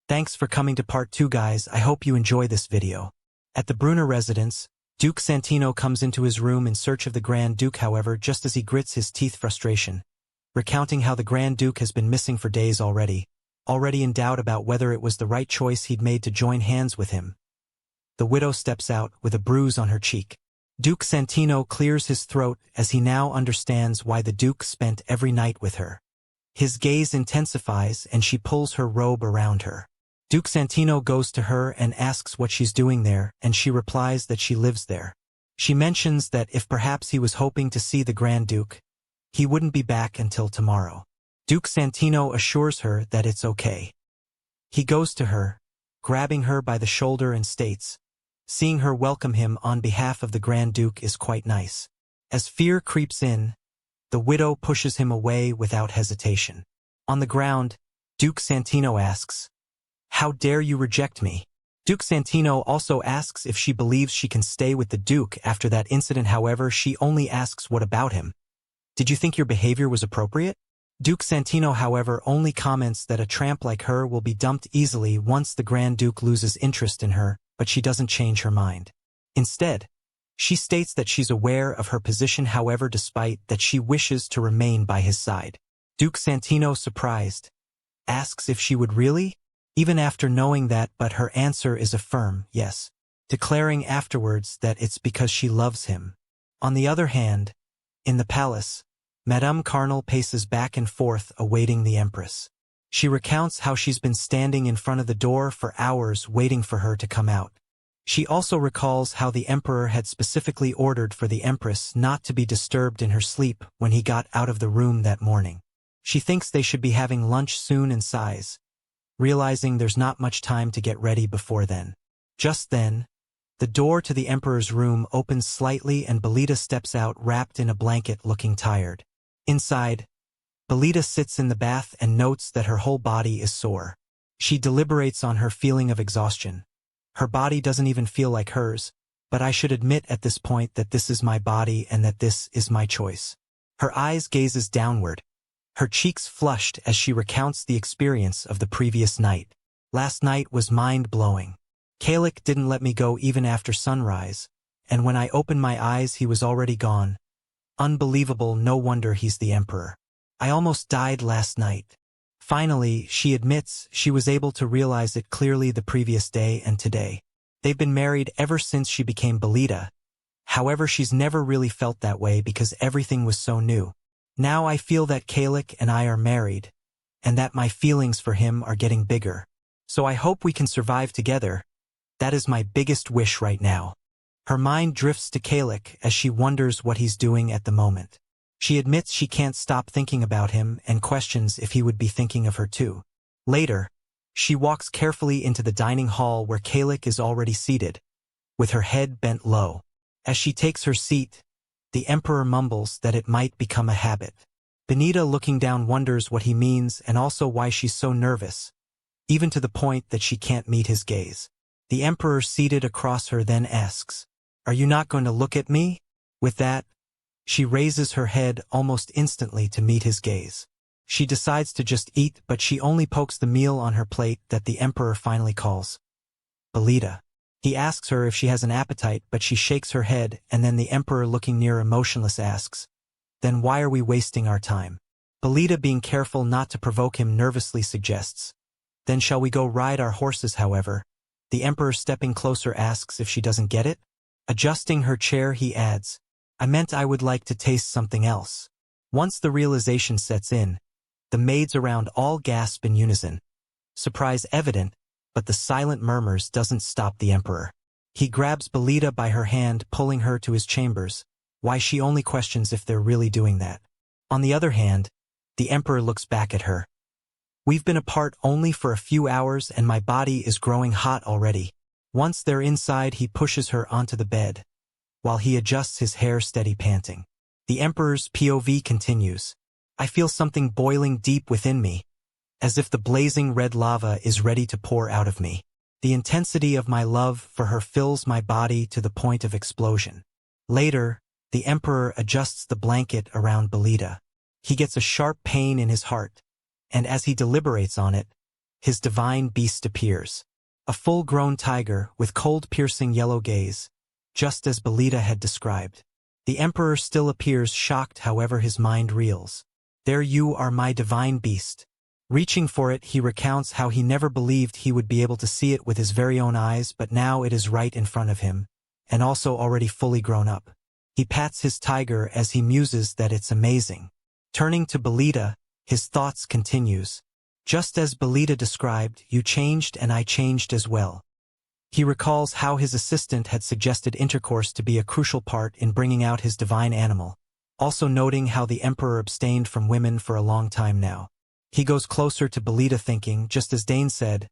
Thanks for coming to part 2, guys. I hope you enjoy this video. At the Brunner residence, Duke Santino comes into his room in search of the Grand Duke, however, just as he grits his teeth frustration, recounting how the Grand Duke has been missing for days already in doubt about whether it was the right choice he'd made to join hands with him. The widow steps out with a bruise on her cheek. Duke Santino clears his throat as he now understands why the Duke spent every night with her. His gaze intensifies and she pulls her robe around her. Duke Santino goes to her and asks what she's doing there, and she replies that she lives there. She mentions that if perhaps he was hoping to see the Grand Duke, he wouldn't be back until tomorrow. Duke Santino assures her that it's okay. He goes to her, grabbing her by the shoulder, and states, seeing her welcome him on behalf of the Grand Duke is quite nice. As fear creeps in, the widow pushes him away without hesitation. On the ground, Duke Santino asks, "How dare you reject me?" Duke Santino also asks if she believes she can stay with the Duke after that incident, however, she only asks what about him. Did you think your behavior was appropriate? Duke Santino, however, only comments that a tramp like her will be dumped easily once the Grand Duke loses interest in her, but she doesn't change her mind. Instead, she states that she's aware of her position, however, despite that she wishes to remain by his side. Duke Santino, surprised, asks if she would really, even after knowing that, but her answer is a firm yes, declaring afterwards that it's because she loves him. On the other hand, in the palace, Madame Carnal paces back and forth awaiting the Empress. She recounts how she's been standing in front of the door for hours waiting for her to come out. She also recalls how the Emperor had specifically ordered for the Empress not to be disturbed in her sleep when he got out of the room that morning. She thinks they should be having lunch soon and sighs, realizing there's not much time to get ready before then. Just then, the door to the Emperor's room opens slightly and Belita steps out wrapped in a blanket, looking tired. Inside, Belita sits in the bath and notes that her whole body is sore. She deliberates on her feeling of exhaustion. Her body doesn't even feel like hers, but I should admit at this point that this is my body and that this is my choice. Her eyes gazes downward, her cheeks flushed as she recounts the experience of the previous night. Last night was mind-blowing. Kalik didn't let me go even after sunrise, and when I opened my eyes he was already gone. Unbelievable, no wonder he's the Emperor. I almost died last night. Finally, she admits she was able to realize it clearly the previous day and today. They've been married ever since she became Belita. However, she's never really felt that way because everything was so new. Now I feel that Kalik and I are married, and that my feelings for him are getting bigger. So I hope we can survive together. That is my biggest wish right now. Her mind drifts to Kalik as she wonders what he's doing at the moment. She admits she can't stop thinking about him and questions if he would be thinking of her too. Later, she walks carefully into the dining hall where Kalik is already seated, with her head bent low. As she takes her seat, the Emperor mumbles that it might become a habit. Benita, looking down, wonders what he means and also why she's so nervous, even to the point that she can't meet his gaze. The Emperor seated across her then asks, "Are you not going to look at me?" With that, she raises her head almost instantly to meet his gaze. She decides to just eat, but she only pokes the meal on her plate that the Emperor finally calls Belita. He asks her if she has an appetite, but she shakes her head, and then the Emperor, looking near emotionless, asks, "Then why are we wasting our time?" Belita, being careful not to provoke him, nervously suggests, "Then shall we go ride our horses?" However, the Emperor, stepping closer, asks if she doesn't get it. Adjusting her chair, he adds, "I meant I would like to taste something else." Once the realization sets in, the maids around all gasp in unison. Surprise evident, but the silent murmurs doesn't stop the Emperor. He grabs Belita by her hand, pulling her to his chambers, why she only questions if they're really doing that. On the other hand, the Emperor looks back at her. "We've been apart only for a few hours and my body is growing hot already." Once they're inside, he pushes her onto the bed, while he adjusts his hair, steady panting. The Emperor's POV continues. "I feel something boiling deep within me, as if the blazing red lava is ready to pour out of me. The intensity of my love for her fills my body to the point of explosion." Later, the Emperor adjusts the blanket around Belita. He gets a sharp pain in his heart, and as he deliberates on it, his divine beast appears. A full-grown tiger with cold-piercing yellow gaze, just as Belita had described. The emperor still appears shocked, however his mind reels. "There you are, my divine beast." Reaching for it, he recounts how he never believed he would be able to see it with his very own eyes, but now it is right in front of him, and also already fully grown up. He pats his tiger as he muses that it's amazing. Turning to Belita, his thoughts continues. "Just as Belita described, you changed and I changed as well." He recalls how his assistant had suggested intercourse to be a crucial part in bringing out his divine animal, also noting how the emperor abstained from women for a long time now. He goes closer to Belita thinking, just as Dane said,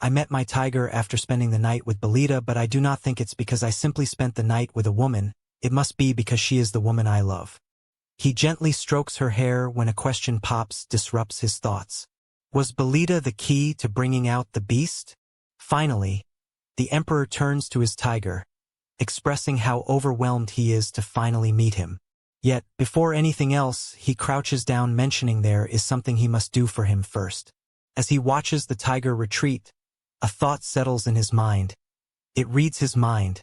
"I met my tiger after spending the night with Belita, but I do not think it's because I simply spent the night with a woman, it must be because she is the woman I love." He gently strokes her hair when a question disrupts his thoughts. Was Belita the key to bringing out the beast? Finally, the emperor turns to his tiger, expressing how overwhelmed he is to finally meet him. Yet, before anything else, he crouches down, mentioning there is something he must do for him first. As he watches the tiger retreat, a thought settles in his mind. It reads his mind,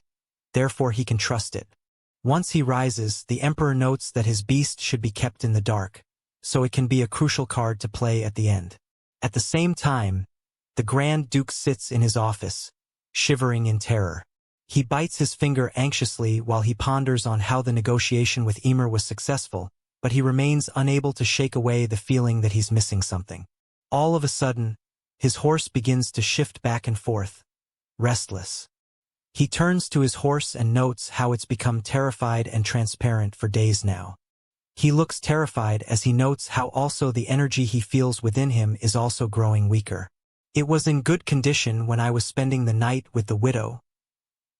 therefore he can trust it. Once he rises, the emperor notes that his beast should be kept in the dark, so it can be a crucial card to play at the end. At the same time, the Grand Duke sits in his office, shivering in terror. He bites his finger anxiously while he ponders on how the negotiation with Emer was successful, but he remains unable to shake away the feeling that he's missing something. All of a sudden, his horse begins to shift back and forth, restless. He turns to his horse and notes how it's become terrified and transparent for days now. He looks terrified as he notes how also the energy he feels within him is also growing weaker. "It was in good condition when I was spending the night with the widow.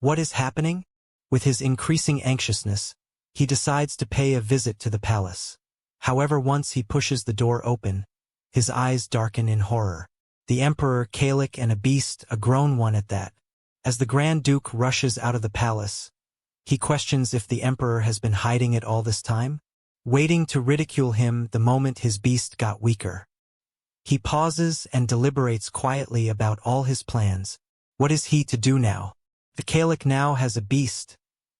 What is happening?" With his increasing anxiousness, he decides to pay a visit to the palace. However, once he pushes the door open, his eyes darken in horror. The emperor, Kalik, and a beast, a grown one at that. As the Grand Duke rushes out of the palace, he questions if the emperor has been hiding it all this time, waiting to ridicule him the moment his beast got weaker. He pauses and deliberates quietly about all his plans. What is he to do now? The Kalik now has a beast.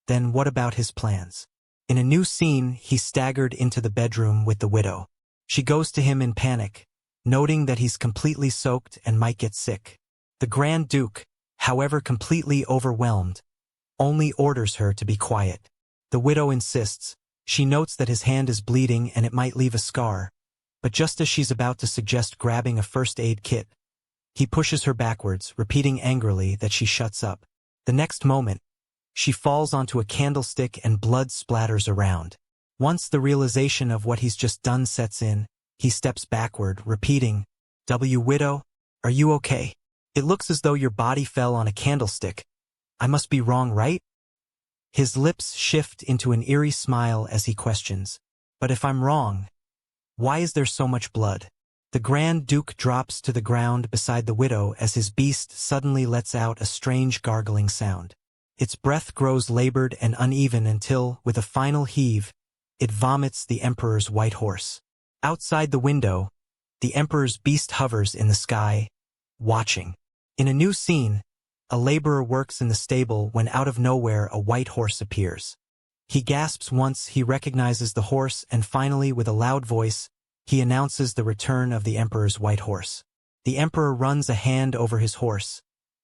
Then what about his plans? In a new scene, he staggered into the bedroom with the widow. She goes to him in panic, noting that he's completely soaked and might get sick. The Grand Duke, however completely overwhelmed, only orders her to be quiet. The widow insists. She notes that his hand is bleeding and it might leave a scar, but just as she's about to suggest grabbing a first aid kit, he pushes her backwards, repeating angrily that she shuts up. The next moment, she falls onto a candlestick and blood splatters around. Once the realization of what he's just done sets in, he steps backward, repeating, Widow, are you okay? It looks as though your body fell on a candlestick. I must be wrong, right?" His lips shift into an eerie smile as he questions, "But if I'm wrong, why is there so much blood?" The Grand Duke drops to the ground beside the widow as his beast suddenly lets out a strange gargling sound. Its breath grows labored and uneven until, with a final heave, it vomits the emperor's white horse. Outside the window, the emperor's beast hovers in the sky, watching. In a new scene, a laborer works in the stable when out of nowhere a white horse appears. He gasps once he recognizes the horse, and finally, with a loud voice, he announces the return of the emperor's white horse. The emperor runs a hand over his horse,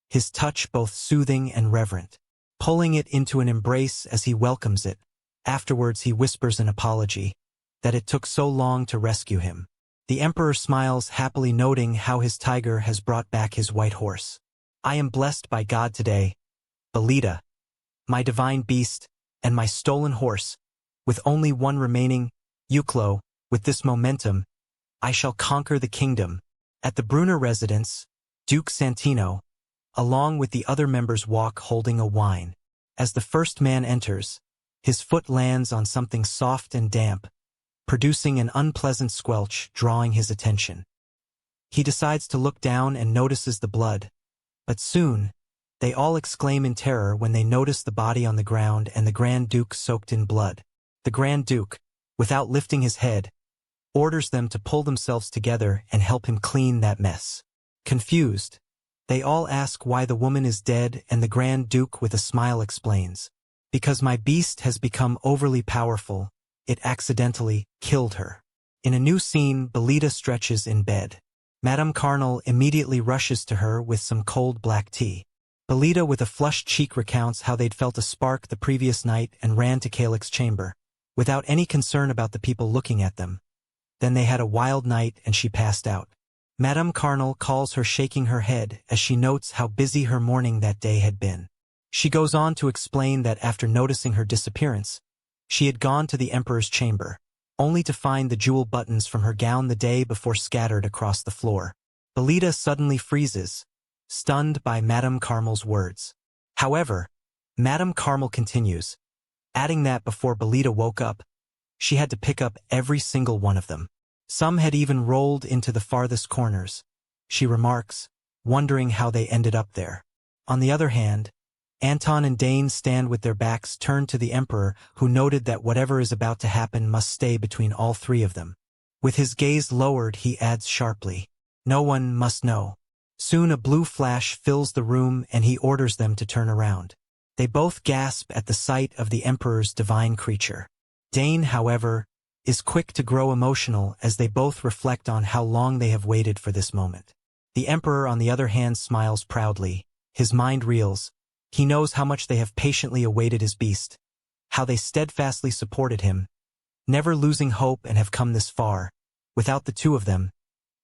his touch both soothing and reverent, pulling it into an embrace as he welcomes it. Afterwards he whispers an apology, that it took so long to rescue him. The emperor smiles happily, noting how his tiger has brought back his white horse. "I am blessed by God today, Belita, my divine beast, and my stolen horse, with only one remaining, Euclo. With this momentum, I shall conquer the kingdom." At the Brunner residence, Duke Santino, along with the other members, walk holding a wine. As the first man enters, his foot lands on something soft and damp, producing an unpleasant squelch, drawing his attention. He decides to look down and notices the blood, but soon, they all exclaim in terror when they notice the body on the ground and the Grand Duke soaked in blood. The Grand Duke, without lifting his head, orders them to pull themselves together and help him clean that mess. Confused, they all ask why the woman is dead, and the Grand Duke with a smile explains. Because my beast has become overly powerful, it accidentally killed her. In a new scene, Belita stretches in bed. Madame Carnal immediately rushes to her with some cold black tea. Belita with a flushed cheek recounts how they'd felt a spark the previous night and ran to Calic's chamber, without any concern about the people looking at them. Then they had a wild night and she passed out. Madame Carnal calls her, shaking her head as she notes how busy her morning that day had been. She goes on to explain that after noticing her disappearance, she had gone to the Emperor's chamber, only to find the jewel buttons from her gown the day before scattered across the floor. Belita suddenly freezes, stunned by Madame Carmel's words. However, Madame Carmel continues, adding that before Belita woke up, she had to pick up every single one of them. Some had even rolled into the farthest corners, she remarks, wondering how they ended up there. On the other hand, Anton and Dane stand with their backs turned to the Emperor, who noted that whatever is about to happen must stay between all three of them. With his gaze lowered, he adds sharply, "No one must know." Soon a blue flash fills the room and he orders them to turn around. They both gasp at the sight of the Emperor's divine creature. Dane, however, is quick to grow emotional as they both reflect on how long they have waited for this moment. The Emperor, on the other hand, smiles proudly. His mind reels. He knows how much they have patiently awaited his beast, how they steadfastly supported him, never losing hope, and have come this far. Without the two of them,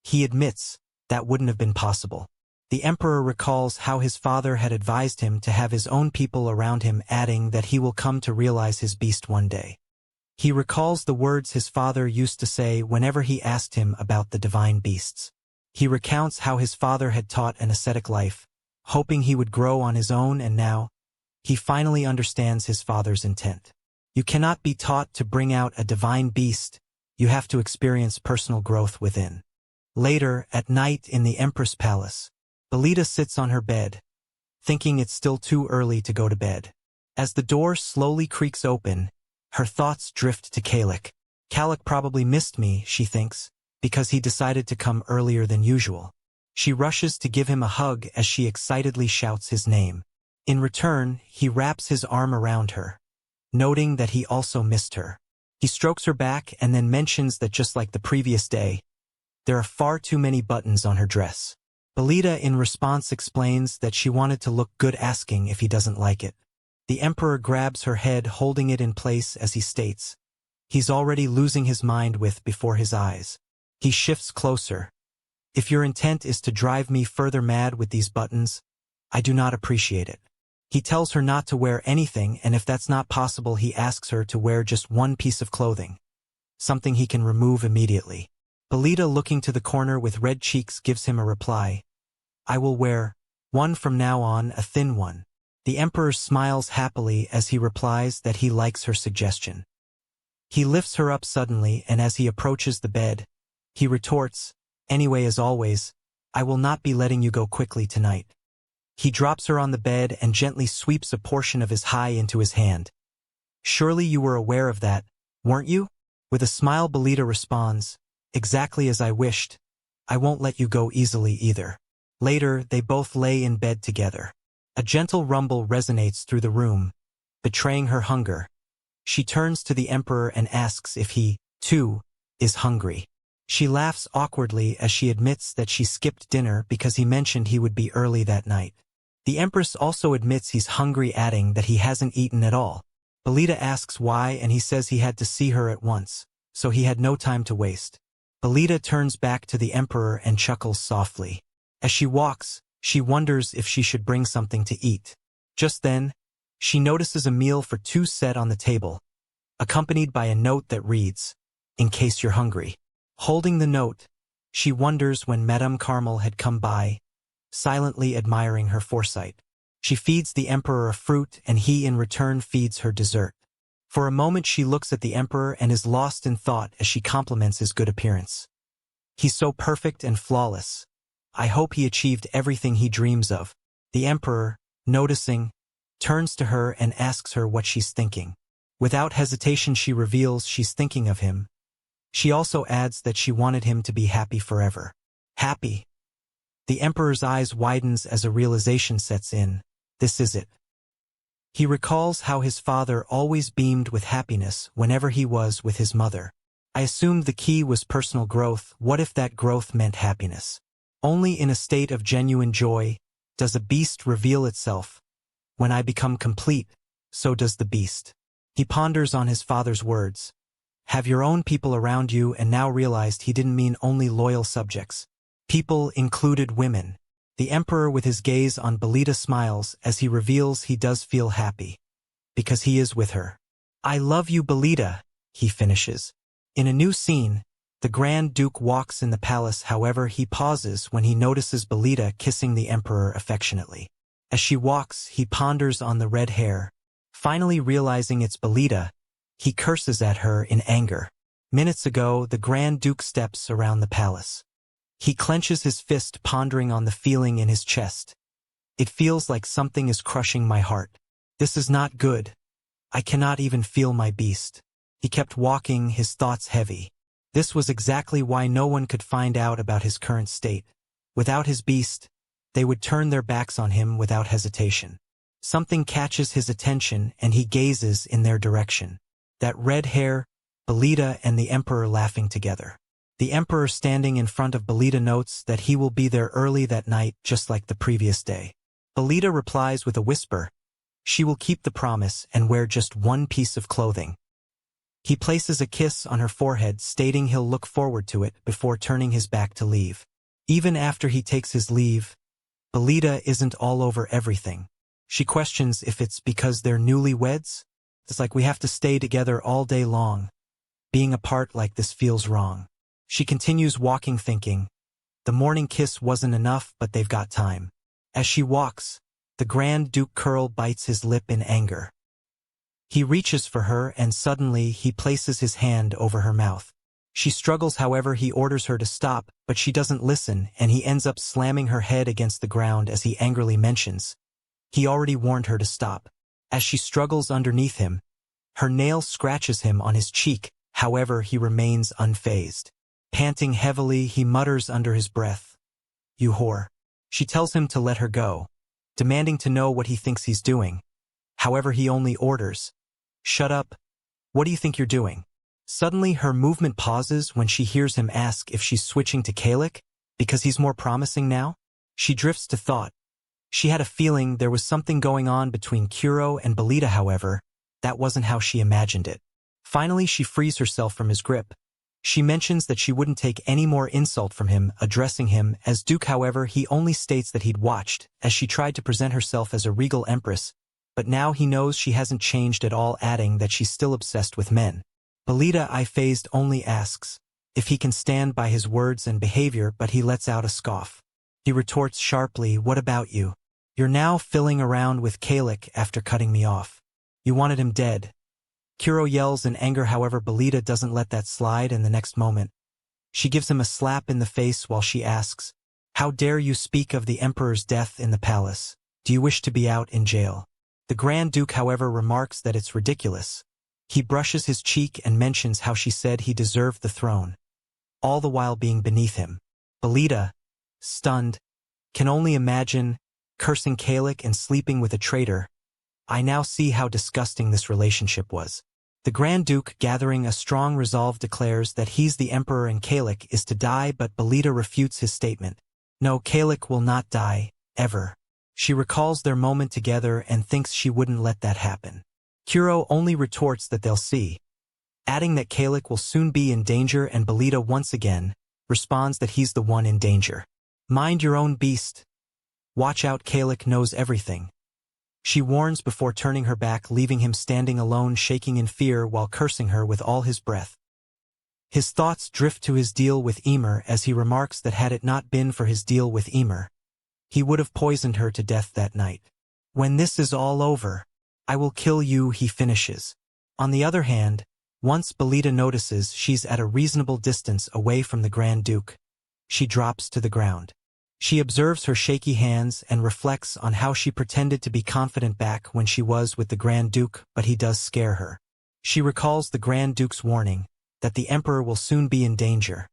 he admits, that wouldn't have been possible. The Emperor recalls how his father had advised him to have his own people around him, adding that he will come to realize his beast one day. He recalls the words his father used to say whenever he asked him about the divine beasts. He recounts how his father had taught an ascetic life, hoping he would grow on his own, and now, he finally understands his father's intent. You cannot be taught to bring out a divine beast, you have to experience personal growth within. Later, at night in the Empress Palace, Belita sits on her bed, thinking it's still too early to go to bed. As the door slowly creaks open, her thoughts drift to Calic. Calic probably missed me, she thinks, because he decided to come earlier than usual. She rushes to give him a hug as she excitedly shouts his name. In return, he wraps his arm around her, noting that he also missed her. He strokes her back and then mentions that just like the previous day, there are far too many buttons on her dress. Belita in response explains that she wanted to look good, asking if he doesn't like it. The Emperor grabs her head, holding it in place as he states, he's already losing his mind before his eyes. He shifts closer. If your intent is to drive me further mad with these buttons, I do not appreciate it. He tells her not to wear anything, and if that's not possible, he asks her to wear just one piece of clothing, something he can remove immediately. Belita, looking to the corner with red cheeks, gives him a reply. I will wear one from now on, a thin one. The Emperor smiles happily as he replies that he likes her suggestion. He lifts her up suddenly, and as he approaches the bed, he retorts, anyway, as always, I will not be letting you go quickly tonight. He drops her on the bed and gently sweeps a portion of his high into his hand. Surely you were aware of that, weren't you? With a smile, Belita responds, exactly as I wished. I won't let you go easily either. Later, they both lay in bed together. A gentle rumble resonates through the room, betraying her hunger. She turns to the Emperor and asks if he, too, is hungry. She laughs awkwardly as she admits that she skipped dinner because he mentioned he would be early that night. The Empress also admits he's hungry, adding that he hasn't eaten at all. Belita asks why, and he says he had to see her at once, so he had no time to waste. Belita turns back to the Emperor and chuckles softly. As she walks, she wonders if she should bring something to eat. Just then, she notices a meal for two set on the table, accompanied by a note that reads, in case you're hungry. Holding the note, she wonders when Madame Carmel had come by, silently admiring her foresight. She feeds the Emperor a fruit, and he in return feeds her dessert. For a moment she looks at the Emperor and is lost in thought as she compliments his good appearance. He's so perfect and flawless. I hope he achieved everything he dreams of. The Emperor, noticing, turns to her and asks her what she's thinking. Without hesitation she reveals she's thinking of him. She also adds that she wanted him to be happy forever. Happy? The Emperor's eyes widens as a realization sets in. This is it. He recalls how his father always beamed with happiness whenever he was with his mother. I assumed the key was personal growth. What if that growth meant happiness? Only in a state of genuine joy does a beast reveal itself. When I become complete, so does the beast. He ponders on his father's words. Have your own people around you, and now realized he didn't mean only loyal subjects. People included women. The Emperor with his gaze on Belita smiles as he reveals he does feel happy. Because he is with her. I love you, Belita, he finishes. In a new scene, the Grand Duke walks in the palace. However, he pauses when he notices Belita kissing the Emperor affectionately. As she walks, he ponders on the red hair. Finally realizing it's Belita, he curses at her in anger. Minutes ago, the Grand Duke steps around the palace. He clenches his fist, pondering on the feeling in his chest. It feels like something is crushing my heart. This is not good. I cannot even feel my beast. He kept walking, his thoughts heavy. This was exactly why no one could find out about his current state. Without his beast, they would turn their backs on him without hesitation. Something catches his attention and he gazes in their direction. That red hair, Belita and the Emperor laughing together. The Emperor standing in front of Belita notes that he will be there early that night, just like the previous day. Belita replies with a whisper. She will keep the promise and wear just one piece of clothing. He places a kiss on her forehead, stating he'll look forward to it before turning his back to leave. Even after he takes his leave, Belita isn't all over everything. She questions if it's because they're newlyweds. It's like we have to stay together all day long. Being apart like this feels wrong. She continues walking, thinking, the morning kiss wasn't enough, but they've got time. As she walks, the Grand Duke Curl bites his lip in anger. He reaches for her and suddenly he places his hand over her mouth. She struggles, however he orders her to stop, but she doesn't listen and he ends up slamming her head against the ground as he angrily mentions. He already warned her to stop. As she struggles underneath him, her nail scratches him on his cheek, however he remains unfazed. Panting heavily, he mutters under his breath, "You whore." She tells him to let her go, demanding to know what he thinks he's doing. However, he only orders, "Shut up. What do you think you're doing?" Suddenly, her movement pauses when she hears him ask if she's switching to Kalik, because he's more promising now. She drifts to thought. She had a feeling there was something going on between Kuro and Belita, however, that wasn't how she imagined it. Finally, she frees herself from his grip. She mentions that she wouldn't take any more insult from him, addressing him as Duke. However, he only states that he'd watched, as she tried to present herself as a regal empress, but now he knows she hasn't changed at all, adding that she's still obsessed with men. Belita, phased, only asks if he can stand by his words and behavior, but he lets out a scoff. He retorts sharply, "What about you? You're now filling around with Kalik after cutting me off. You wanted him dead." Kuro yells in anger, however Belita doesn't let that slide, and the next moment, she gives him a slap in the face while she asks, "How dare you speak of the Emperor's death in the palace? Do you wish to be out in jail?" The Grand Duke, however, remarks that it's ridiculous. He brushes his cheek and mentions how she said he deserved the throne, all the while being beneath him. Belita, stunned, can only imagine cursing Kalik and sleeping with a traitor. I now see how disgusting this relationship was. The Grand Duke, gathering a strong resolve, declares that he's the Emperor and Kalik is to die, but Belita refutes his statement. No, Kalik will not die, ever. She recalls their moment together and thinks she wouldn't let that happen. Kuro only retorts that they'll see, adding that Kalik will soon be in danger, and Belita once again responds that he's the one in danger. Mind your own beast. Watch out, Kalik knows everything. She warns before turning her back, leaving him standing alone, shaking in fear while cursing her with all his breath. His thoughts drift to his deal with Emer as he remarks that had it not been for his deal with Emer, he would have poisoned her to death that night. When this is all over, I will kill you, he finishes. On the other hand, once Belita notices she's at a reasonable distance away from the Grand Duke, she drops to the ground. She observes her shaky hands and reflects on how she pretended to be confident back when she was with the Grand Duke, but he does scare her. She recalls the Grand Duke's warning that the Emperor will soon be in danger.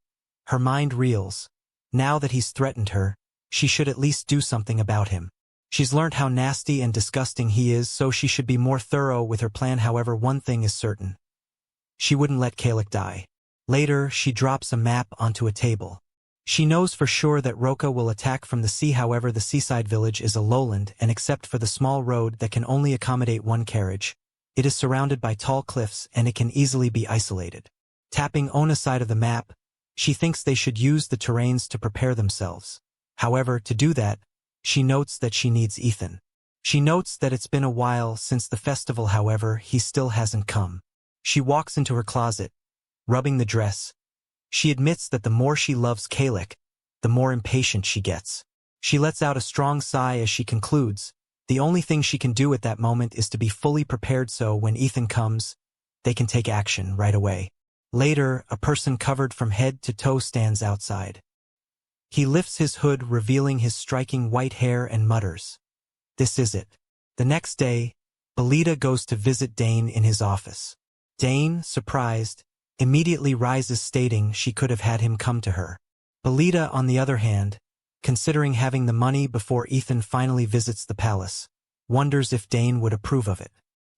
Her mind reels. Now that he's threatened her, she should at least do something about him. She's learned how nasty and disgusting he is, so she should be more thorough with her plan. However, one thing is certain. She wouldn't let Kalik die. Later, she drops a map onto a table. She knows for sure that Roka will attack from the sea. However, the seaside village is a lowland, and except for the small road that can only accommodate one carriage, it is surrounded by tall cliffs and it can easily be isolated. Tapping Ona's side of the map, she thinks they should use the terrains to prepare themselves. However, to do that, she notes that she needs Ethan. She notes that it's been a while since the festival. However, he still hasn't come. She walks into her closet, rubbing the dress. She admits that the more she loves Kalik, the more impatient she gets. She lets out a strong sigh as she concludes, the only thing she can do at that moment is to be fully prepared so when Ethan comes, they can take action right away. Later, a person covered from head to toe stands outside. He lifts his hood, revealing his striking white hair, and mutters, "This is it." The next day, Belita goes to visit Dane in his office. Dane, surprised, immediately rises, stating she could have had him come to her. Belita, on the other hand, considering having the money before Ethan finally visits the palace, wonders if Dane would approve of it.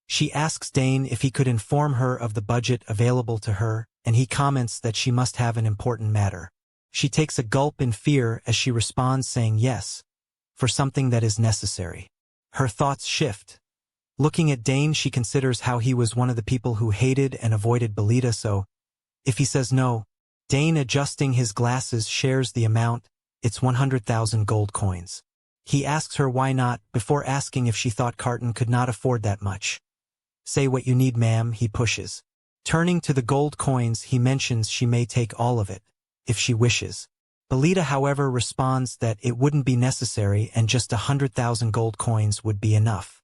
She asks Dane if he could inform her of the budget available to her, and he comments that she must have an important matter. She takes a gulp in fear as she responds, saying yes, for something that is necessary. Her thoughts shift. Looking at Dane, she considers how he was one of the people who hated and avoided Belita, so if he says no, Dane, adjusting his glasses, shares the amount. It's 100,000 gold coins. He asks her why not, before asking if she thought Carton could not afford that much. "Say what you need, ma'am," he pushes. Turning to the gold coins, he mentions she may take all of it, if she wishes. Belita, however, responds that it wouldn't be necessary and just 100,000 gold coins would be enough.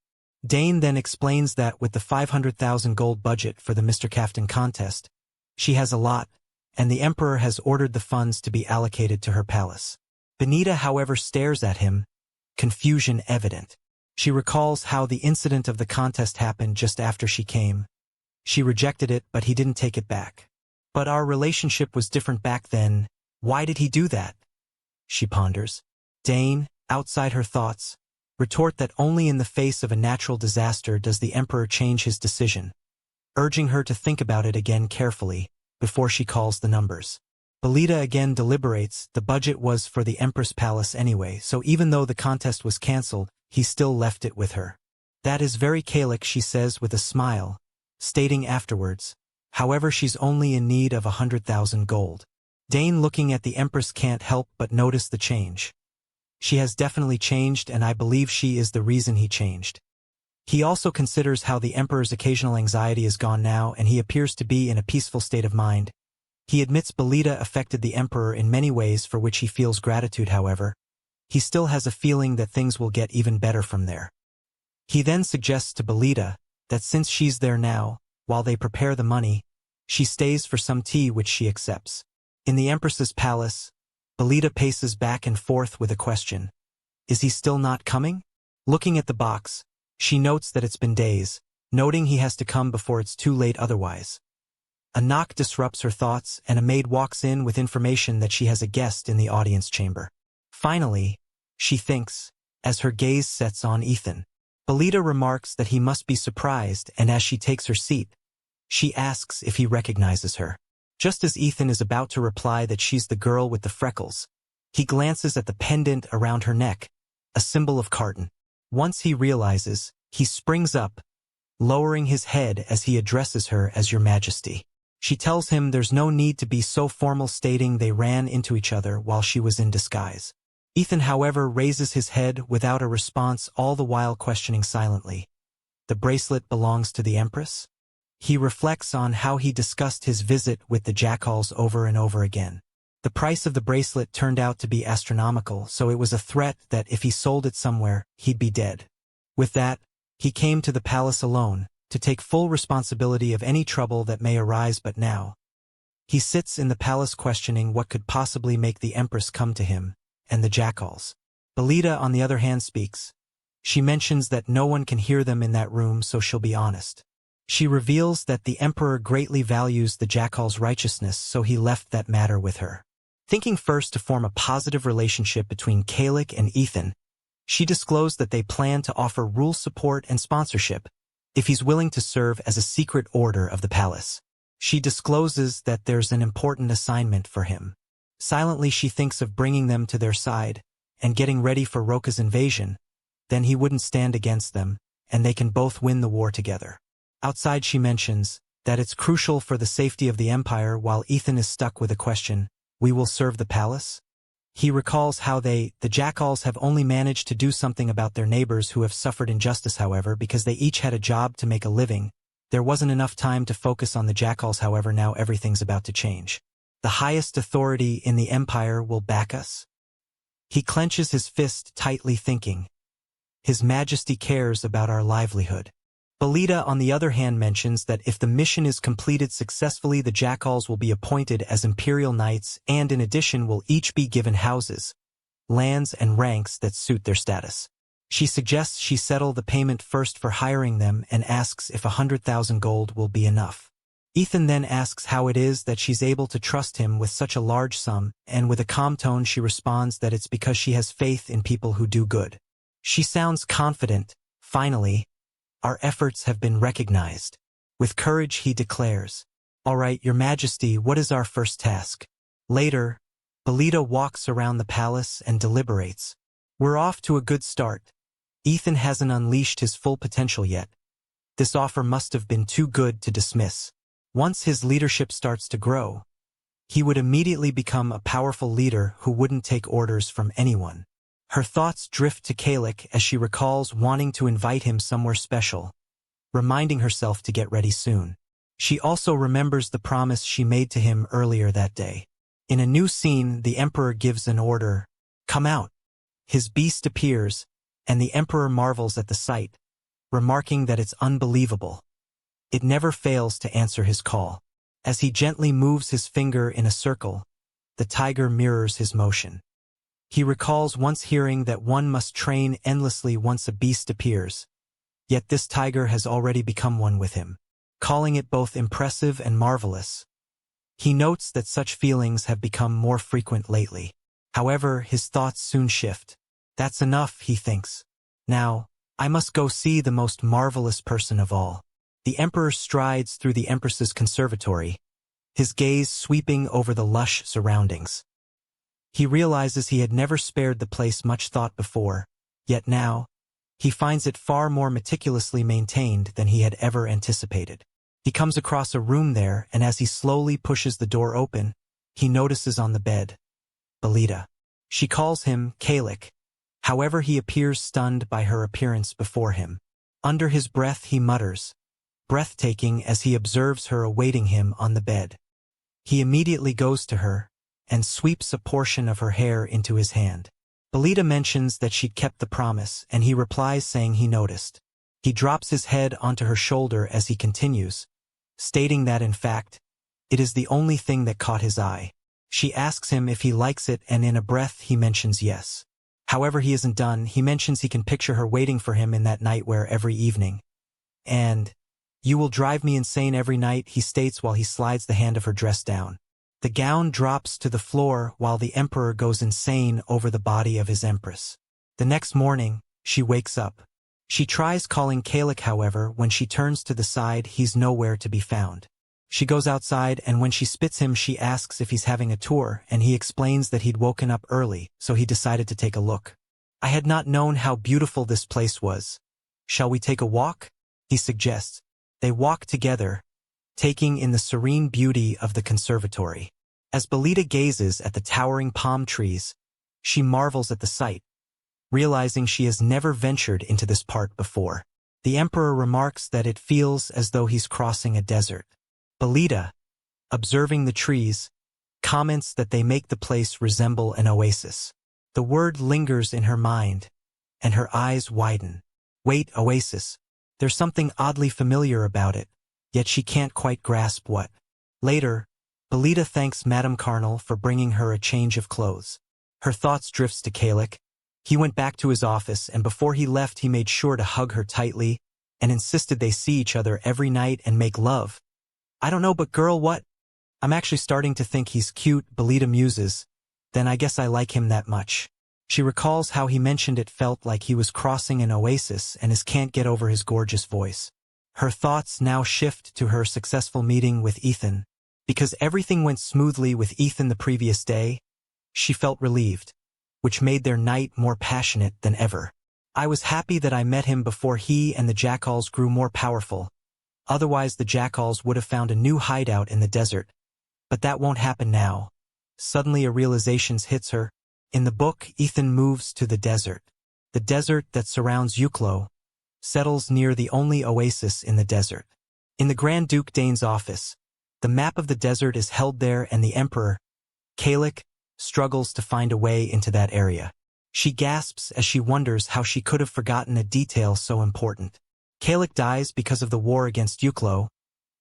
Dane then explains that with the 500,000 gold budget for the Mr. Kaftan contest, she has a lot, and the Emperor has ordered the funds to be allocated to her palace. Benita, however, stares at him, confusion evident. She recalls how the incident of the contest happened just after she came. She rejected it, but he didn't take it back. But our relationship was different back then. Why did he do that? She ponders. Dane, outside her thoughts, retort that only in the face of a natural disaster does the Emperor change his decision, urging her to think about it again carefully before she calls the numbers. Belita again deliberates. The budget was for the Empress Palace anyway, so even though the contest was cancelled, he still left it with her. "That is very Kalik," she says with a smile, stating afterwards, however, she's only in need of 100,000 gold. Dane, looking at the Empress, can't help but notice the change. She has definitely changed, and I believe she is the reason he changed. He also considers how the Emperor's occasional anxiety is gone now, and he appears to be in a peaceful state of mind. He admits Belita affected the Emperor in many ways, for which he feels gratitude. However, he still has a feeling that things will get even better from there. He then suggests to Belita that since she's there now, while they prepare the money, she stays for some tea, which she accepts. In the Empress's palace, Belita paces back and forth with a question. Is he still not coming? Looking at the box, she notes that it's been days, noting he has to come before it's too late otherwise. A knock disrupts her thoughts, and a maid walks in with information that she has a guest in the audience chamber. Finally, she thinks, as her gaze sets on Ethan. Belita remarks that he must be surprised, and as she takes her seat, she asks if he recognizes her. Just as Ethan is about to reply that she's the girl with the freckles, he glances at the pendant around her neck, a symbol of Carton. Once he realizes, he springs up, lowering his head as he addresses her as Your Majesty. She tells him there's no need to be so formal, stating they ran into each other while she was in disguise. Ethan, however, raises his head without a response, all the while questioning silently. The bracelet belongs to the Empress? He reflects on how he discussed his visit with the jackals over and over again. The price of the bracelet turned out to be astronomical, so it was a threat that if he sold it somewhere, he'd be dead. With that, he came to the palace alone, to take full responsibility of any trouble that may arise, but now he sits in the palace questioning what could possibly make the Empress come to him, and the jackals. Belita, on the other hand, speaks. She mentions that no one can hear them in that room, so she'll be honest. She reveals that the Emperor greatly values the jackal's righteousness, so he left that matter with her. Thinking first to form a positive relationship between Kalik and Ethan, she disclosed that they plan to offer rule support and sponsorship if he's willing to serve as a secret order of the palace. She discloses that there's an important assignment for him. Silently, she thinks of bringing them to their side and getting ready for Roka's invasion. Then he wouldn't stand against them, and they can both win the war together. Outside, she mentions that it's crucial for the safety of the Empire. While Ethan is stuck with a question, "We will serve the palace?" He recalls how the jackals have only managed to do something about their neighbors who have suffered injustice. However, because they each had a job to make a living, there wasn't enough time to focus on the jackals. However, now everything's about to change. The highest authority in the Empire will back us. He clenches his fist tightly, thinking, His Majesty cares about our livelihood. Belita, on the other hand, mentions that if the mission is completed successfully, the jackals will be appointed as imperial knights and in addition will each be given houses, lands and ranks that suit their status. She suggests she settle the payment first for hiring them and asks if 100,000 gold will be enough. Ethan then asks how it is that she's able to trust him with such a large sum, and with a calm tone she responds that it's because she has faith in people who do good. She sounds confident. Finally, our efforts have been recognized. With courage, he declares, "All right, Your Majesty, what is our first task?" Later, Belita walks around the palace and deliberates. We're off to a good start. Ethan hasn't unleashed his full potential yet. This offer must have been too good to dismiss. Once his leadership starts to grow, he would immediately become a powerful leader who wouldn't take orders from anyone. Her thoughts drift to Kalik as she recalls wanting to invite him somewhere special, reminding herself to get ready soon. She also remembers the promise she made to him earlier that day. In a new scene, the Emperor gives an order, "Come out." His beast appears, and the Emperor marvels at the sight, remarking that it's unbelievable. It never fails to answer his call. As he gently moves his finger in a circle, the tiger mirrors his motion. He recalls once hearing that one must train endlessly once a beast appears, yet this tiger has already become one with him, calling it both impressive and marvelous. He notes that such feelings have become more frequent lately. However, his thoughts soon shift. That's enough, he thinks. Now, I must go see the most marvelous person of all. The Emperor strides through the Empress's conservatory, his gaze sweeping over the lush surroundings. He realizes he had never spared the place much thought before, yet now, he finds it far more meticulously maintained than he had ever anticipated. He comes across a room there, and as he slowly pushes the door open, he notices on the bed Belita. She calls him Kalik. However, he appears stunned by her appearance before him. Under his breath he mutters, breathtaking, as he observes her awaiting him on the bed. He immediately goes to her and sweeps a portion of her hair into his hand. Belita mentions that she'd kept the promise, and he replies saying he noticed. He drops his head onto her shoulder as he continues, stating that in fact, it is the only thing that caught his eye. She asks him if he likes it, and in a breath he mentions yes. However, he isn't done. He mentions he can picture her waiting for him in that nightwear every evening. And, "You will drive me insane every night," he states while he slides the hand of her dress down. The gown drops to the floor while the Emperor goes insane over the body of his Empress. The next morning, she wakes up. She tries calling Kalik, however, when she turns to the side, he's nowhere to be found. She goes outside, and when she spits him, she asks if he's having a tour, and he explains that he'd woken up early, so he decided to take a look. "I had not known how beautiful this place was. Shall we take a walk?" he suggests. They walk together, taking in the serene beauty of the conservatory. As Belita gazes at the towering palm trees, she marvels at the sight, realizing she has never ventured into this part before. The Emperor remarks that it feels as though he's crossing a desert. Belita, observing the trees, comments that they make the place resemble an oasis. The word lingers in her mind, and her eyes widen. Wait, oasis. There's something oddly familiar about it, yet she can't quite grasp what. Later, Belita thanks Madame Carnal for bringing her a change of clothes. Her thoughts drifts to Kalik. He went back to his office, and before he left he made sure to hug her tightly and insisted they see each other every night and make love. "I don't know, but girl, what? I'm actually starting to think he's cute," Belita muses, Then I guess I like him that much. She recalls how he mentioned it felt like he was crossing an oasis and can't get over his gorgeous voice. Her thoughts now shift to her successful meeting with Ethan. Because everything went smoothly with Ethan the previous day, she felt relieved, which made their night more passionate than ever. I was happy that I met him before he and the jackals grew more powerful. Otherwise the jackals would have found a new hideout in the desert. But that won't happen now. Suddenly a realization hits her. In the book, Ethan moves to the desert. The desert that surrounds Uklo settles near the only oasis in the desert. In the Grand Duke Dane's office, the map of the desert is held there and the Emperor, Kalik, struggles to find a way into that area. She gasps as she wonders how she could have forgotten a detail so important. Kalik dies because of the war against Uklo.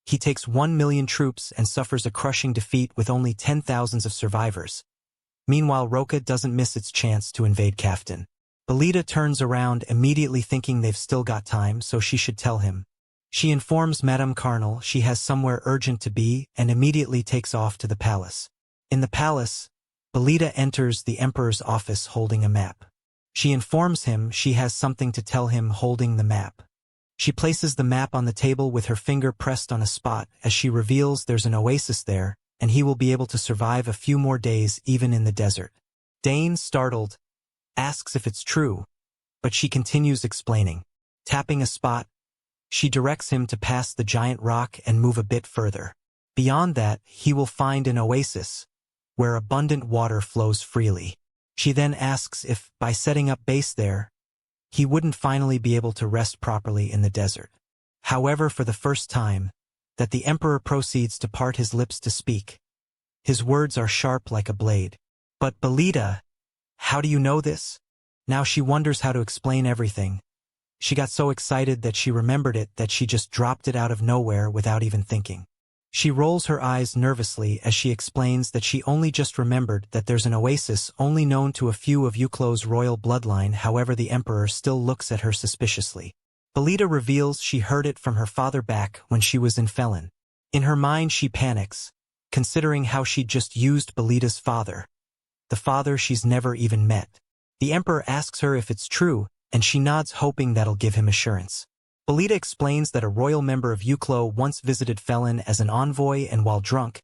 He takes 1 million troops and suffers a crushing defeat with only 10,000 of survivors. Meanwhile, Roka doesn't miss its chance to invade Kaftan. Belita turns around, immediately thinking they've still got time, so she should tell him. She informs Madame Carnal she has somewhere urgent to be and immediately takes off to the palace. In the palace, Belita enters the Emperor's office holding a map. She informs him she has something to tell him holding the map. She places the map on the table with her finger pressed on a spot as she reveals there's an oasis there, and he will be able to survive a few more days even in the desert. Dane, startled, asks if it's true, but she continues explaining. Tapping a spot, she directs him to pass the giant rock and move a bit further. Beyond that, he will find an oasis, where abundant water flows freely. She then asks if, by setting up base there, he wouldn't finally be able to rest properly in the desert. However, for the first time, that the Emperor proceeds to part his lips to speak. His words are sharp like a blade. But Belita, how do you know this? Now she wonders how to explain everything. She got so excited that she remembered it that she just dropped it out of nowhere without even thinking. She rolls her eyes nervously as she explains that she only just remembered that there's an oasis only known to a few of Uklo's royal bloodline. However, the Emperor still looks at her suspiciously. Belita reveals she heard it from her father back when she was in Felon. In her mind she panics, considering how she'd just used Belita's father, the father she's never even met. The Emperor asks her if it's true, and she nods, hoping that'll give him assurance. Belita explains that a royal member of Uklo once visited Felon as an envoy, and while drunk,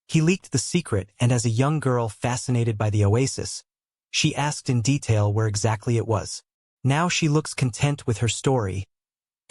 he leaked the secret, and as a young girl fascinated by the oasis, she asked in detail where exactly it was. Now she looks content with her story,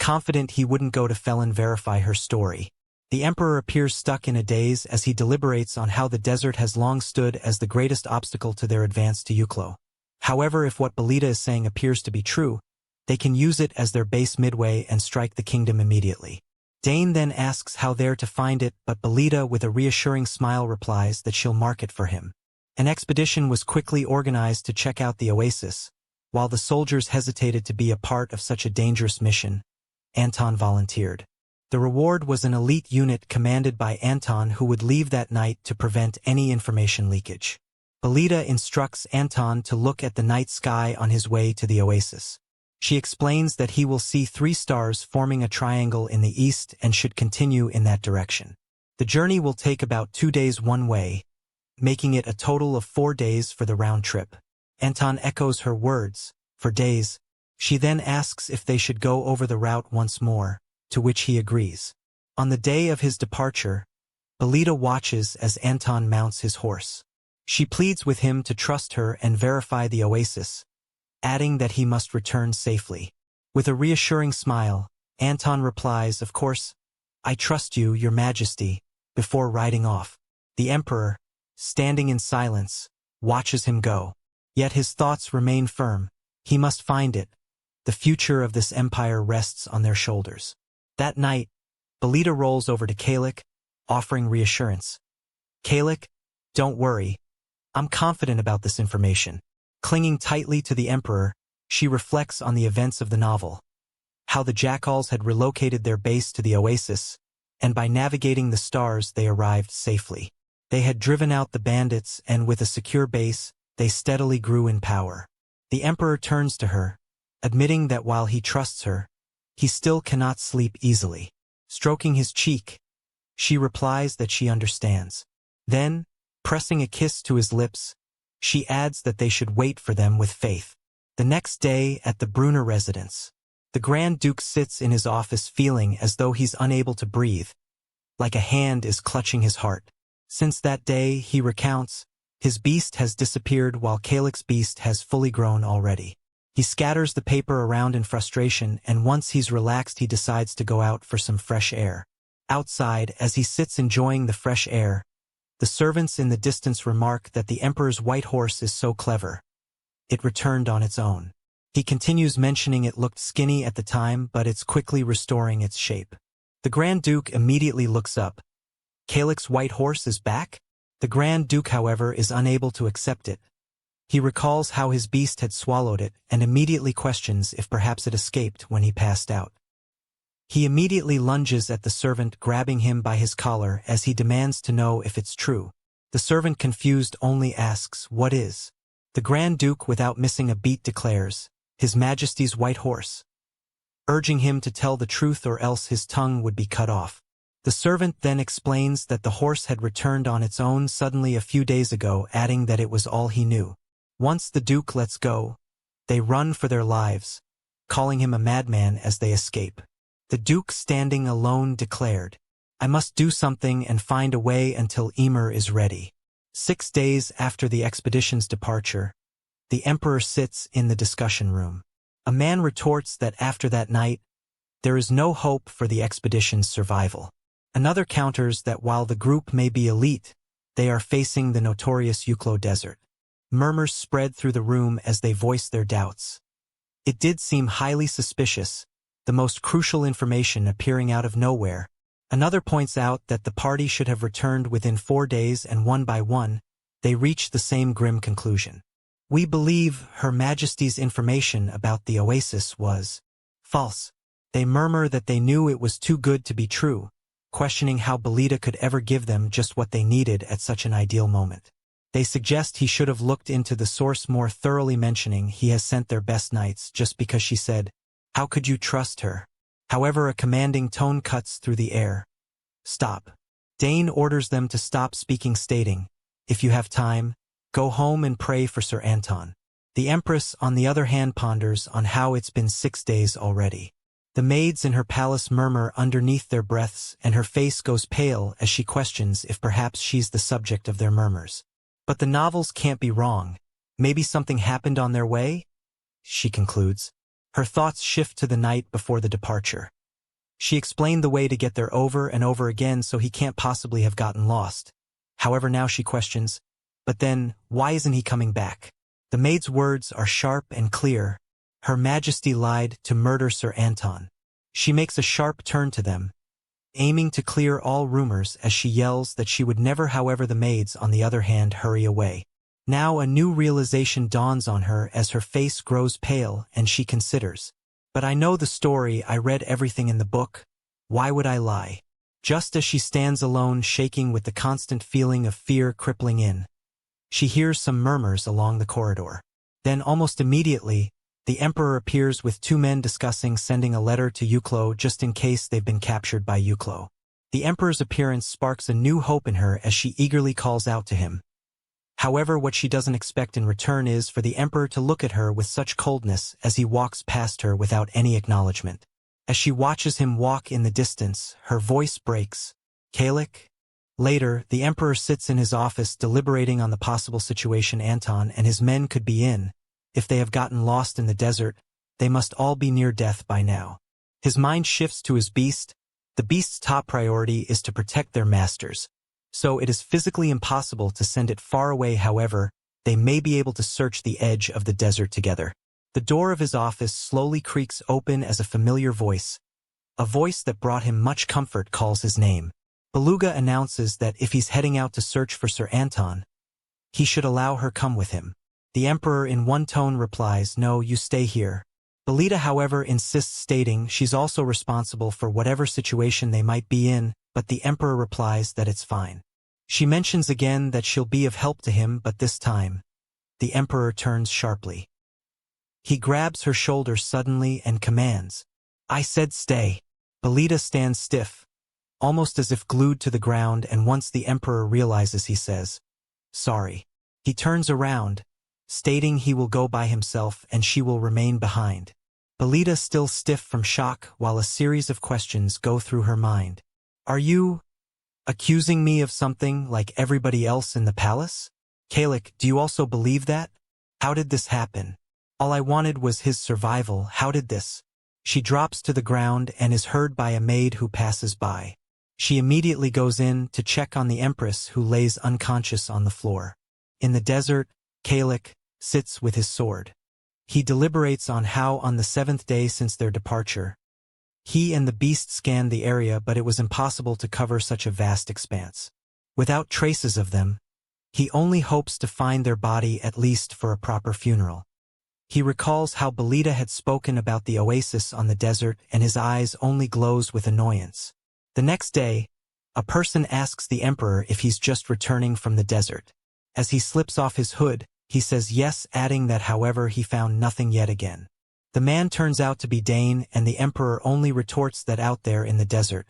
confident he wouldn't go to Felon verify her story. The Emperor appears stuck in a daze as he deliberates on how the desert has long stood as the greatest obstacle to their advance to Uklo. However, if what Belita is saying appears to be true, they can use it as their base midway and strike the kingdom immediately. Dane then asks how they're to find it, but Belita, with a reassuring smile, replies that she'll mark it for him. An expedition was quickly organized to check out the oasis. While the soldiers hesitated to be a part of such a dangerous mission, Anton volunteered. The reward was an elite unit commanded by Anton who would leave that night to prevent any information leakage. Belita instructs Anton to look at the night sky on his way to the oasis. She explains that he will see 3 stars forming a triangle in the east and should continue in that direction. The journey will take about 2 days one way, making it a total of 4 days for the round trip. Anton echoes her words, "for days." She then asks if they should go over the route once more, to which he agrees. On the day of his departure, Belita watches as Anton mounts his horse. She pleads with him to trust her and verify the oasis, adding that he must return safely. With a reassuring smile, Anton replies, "Of course, I trust you, Your Majesty," before riding off. The Emperor, standing in silence, watches him go. Yet his thoughts remain firm. He must find it. The future of this empire rests on their shoulders. That night, Belita rolls over to Kalik, offering reassurance. "Kalik, don't worry. I'm confident about this information." Clinging tightly to the Emperor, she reflects on the events of the novel. How the jackals had relocated their base to the oasis, and by navigating the stars they arrived safely. They had driven out the bandits, and with a secure base, they steadily grew in power. The Emperor turns to her, admitting that while he trusts her, he still cannot sleep easily. Stroking his cheek, she replies that she understands. Then, pressing a kiss to his lips, She adds that they should wait for them with faith. The next day, at the Brunner residence, the Grand Duke sits in his office feeling as though he's unable to breathe, like a hand is clutching his heart. Since that day, he recounts, his beast has disappeared while Calyx's beast has fully grown already. He scatters the paper around in frustration, and once he's relaxed he decides to go out for some fresh air. Outside, as he sits enjoying the fresh air, the servants in the distance remark that the Emperor's white horse is so clever. It returned on its own. He continues mentioning it looked skinny at the time, but it's quickly restoring its shape. The Grand Duke immediately looks up. Calyx's white horse is back? The Grand Duke, however, is unable to accept it. He recalls how his beast had swallowed it and immediately questions if perhaps it escaped when he passed out. He immediately lunges at the servant, grabbing him by his collar as he demands to know if it's true. The servant, confused, only asks, "What is?" The Grand Duke, without missing a beat, declares, "His Majesty's white horse," urging him to tell the truth or else his tongue would be cut off. The servant then explains that the horse had returned on its own suddenly a few days ago, adding that it was all he knew. Once the Duke lets go, they run for their lives, calling him a madman as they escape. The Duke, standing alone, declared, "I must do something and find a way until Emer is ready." 6 days after the expedition's departure, the Emperor sits in the discussion room. A man retorts that after that night, there is no hope for the expedition's survival. Another counters that while the group may be elite, they are facing the notorious Uklo Desert. Murmurs spread through the room as they voice their doubts. It did seem highly suspicious, the most crucial information appearing out of nowhere. Another points out that the party should have returned within 4 days, and one by one, they reach the same grim conclusion. "We believe Her Majesty's information about the oasis was false." They murmur that they knew it was too good to be true, questioning how Belita could ever give them just what they needed at such an ideal moment. They suggest he should have looked into the source more thoroughly, mentioning he has sent their best knights just because she said, "How could you trust her?" However, a commanding tone cuts through the air. "Stop." Dane orders them to stop speaking, stating, "If you have time, go home and pray for Sir Anton." The Empress, on the other hand, ponders on how it's been 6 days already. The maids in her palace murmur underneath their breaths, and her face goes pale as she questions if perhaps she's the subject of their murmurs. But the novels can't be wrong. Maybe something happened on their way? She concludes. Her thoughts shift to the night before the departure. She explained the way to get there over and over again, so he can't possibly have gotten lost. However, now she questions, but then, why isn't he coming back? The maid's words are sharp and clear. Her Majesty lied to murder Sir Anton. She makes a sharp turn to them, aiming to clear all rumors as she yells that she would never. However, the maids, on the other hand, hurry away. Now a new realization dawns on her as her face grows pale and she considers, "But I know the story, I read everything in the book. Why would I lie?" Just as she stands alone, shaking with the constant feeling of fear crippling in, she hears some murmurs along the corridor. Then almost immediately, the Emperor appears with 2 men discussing sending a letter to Uklo just in case they've been captured by Uklo. The Emperor's appearance sparks a new hope in her as she eagerly calls out to him. However, what she doesn't expect in return is for the Emperor to look at her with such coldness as he walks past her without any acknowledgement. As she watches him walk in the distance, her voice breaks. "Calyx?" Later, the Emperor sits in his office deliberating on the possible situation Anton and his men could be in. If they have gotten lost in the desert, they must all be near death by now. His mind shifts to his beast. The beast's top priority is to protect their masters, so it is physically impossible to send it far away. However, they may be able to search the edge of the desert together. The door of his office slowly creaks open as a familiar voice, a voice that brought him much comfort, calls his name. Beluga announces that if he's heading out to search for Sir Anton, he should allow her come with him. The Emperor in one tone replies, "No, you stay here." Belita, however, insists, stating she's also responsible for whatever situation they might be in, but the Emperor replies that it's fine. She mentions again that she'll be of help to him, but this time, the Emperor turns sharply. He grabs her shoulder suddenly and commands, "I said stay." Belita stands stiff, almost as if glued to the ground, and once the Emperor realizes, he says, "Sorry." He turns around, stating he will go by himself and she will remain behind. Belita still stiff from shock while a series of questions go through her mind. Are you accusing me of something like everybody else in the palace? Kalik, do you also believe that? How did this happen? All I wanted was his survival. How did this? She drops to the ground and is heard by a maid who passes by. She immediately goes in to check on the Empress who lays unconscious on the floor. In the desert, Kalik sits with his sword. He deliberates on how on the 7th day since their departure, he and the beast scanned the area, but it was impossible to cover such a vast expanse. Without traces of them, he only hopes to find their body at least for a proper funeral. He recalls how Belita had spoken about the oasis on the desert and his eyes only glows with annoyance. The next day, a person asks the Emperor if he's just returning from the desert. As he slips off his hood, he says yes, adding that however he found nothing yet again. The man turns out to be Dane, and the Emperor only retorts that out there in the desert,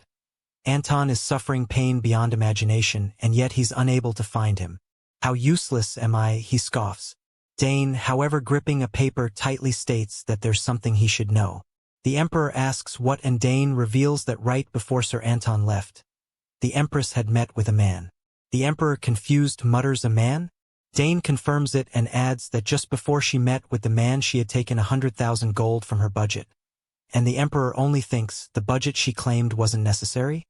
Anton is suffering pain beyond imagination, and yet he's unable to find him. How useless am I, he scoffs. Dane, however, gripping a paper tightly, states that there's something he should know. The Emperor asks what, and Dane reveals that right before Sir Anton left, the Empress had met with a man. The Emperor, confused, mutters, a man? Dane confirms it and adds that just before she met with the man she had taken 100,000 gold from her budget. And the Emperor only thinks the budget she claimed wasn't necessary?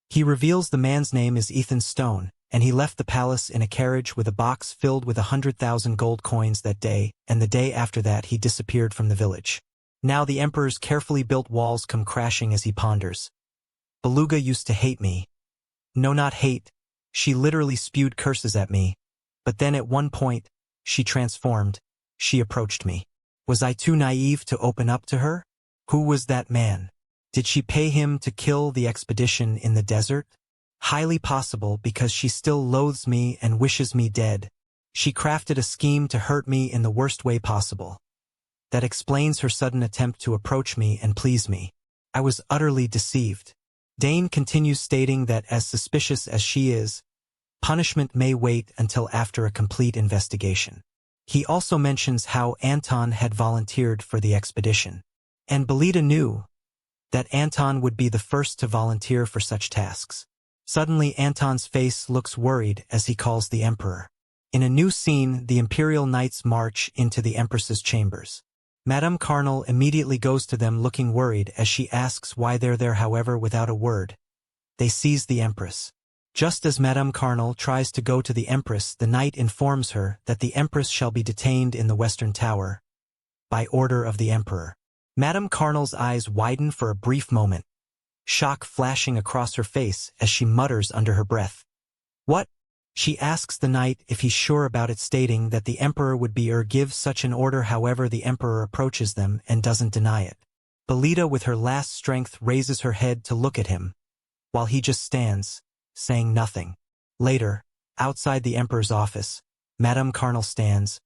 He reveals the man's name is Ethan Stone, and he left the palace in a carriage with a box filled with 100,000 gold coins that day, and the day after that he disappeared from the village. Now the Emperor's carefully built walls come crashing as he ponders. Beluga used to hate me. No, not hate. She literally spewed curses at me. But then at one point, she transformed. She approached me. Was I too naive to open up to her? Who was that man? Did she pay him to kill the expedition in the desert? Highly possible, because she still loathes me and wishes me dead. She crafted a scheme to hurt me in the worst way possible. That explains her sudden attempt to approach me and please me. I was utterly deceived. Dane continues, stating that as suspicious as she is, punishment may wait until after a complete investigation. He also mentions how Anton had volunteered for the expedition. And Belita knew that Anton would be the first to volunteer for such tasks. Suddenly Anton's face looks worried as he calls the Emperor. In a new scene, the Imperial Knights march into the Empress's chambers. Madame Carnal immediately goes to them looking worried as she asks why they're there. However, without a word, they seize the Empress. Just as Madame Carnal tries to go to the Empress, the knight informs her that the Empress shall be detained in the Western Tower by order of the Emperor. Madame Carnal's eyes widen for a brief moment, shock flashing across her face as she mutters under her breath. What? She asks the knight if he's sure about it, stating that the Emperor would give such an order. However, the Emperor approaches them and doesn't deny it. Belita, with her last strength, raises her head to look at him, while he just stands, saying nothing. Later, outside the Emperor's office, Madame Carnal stands.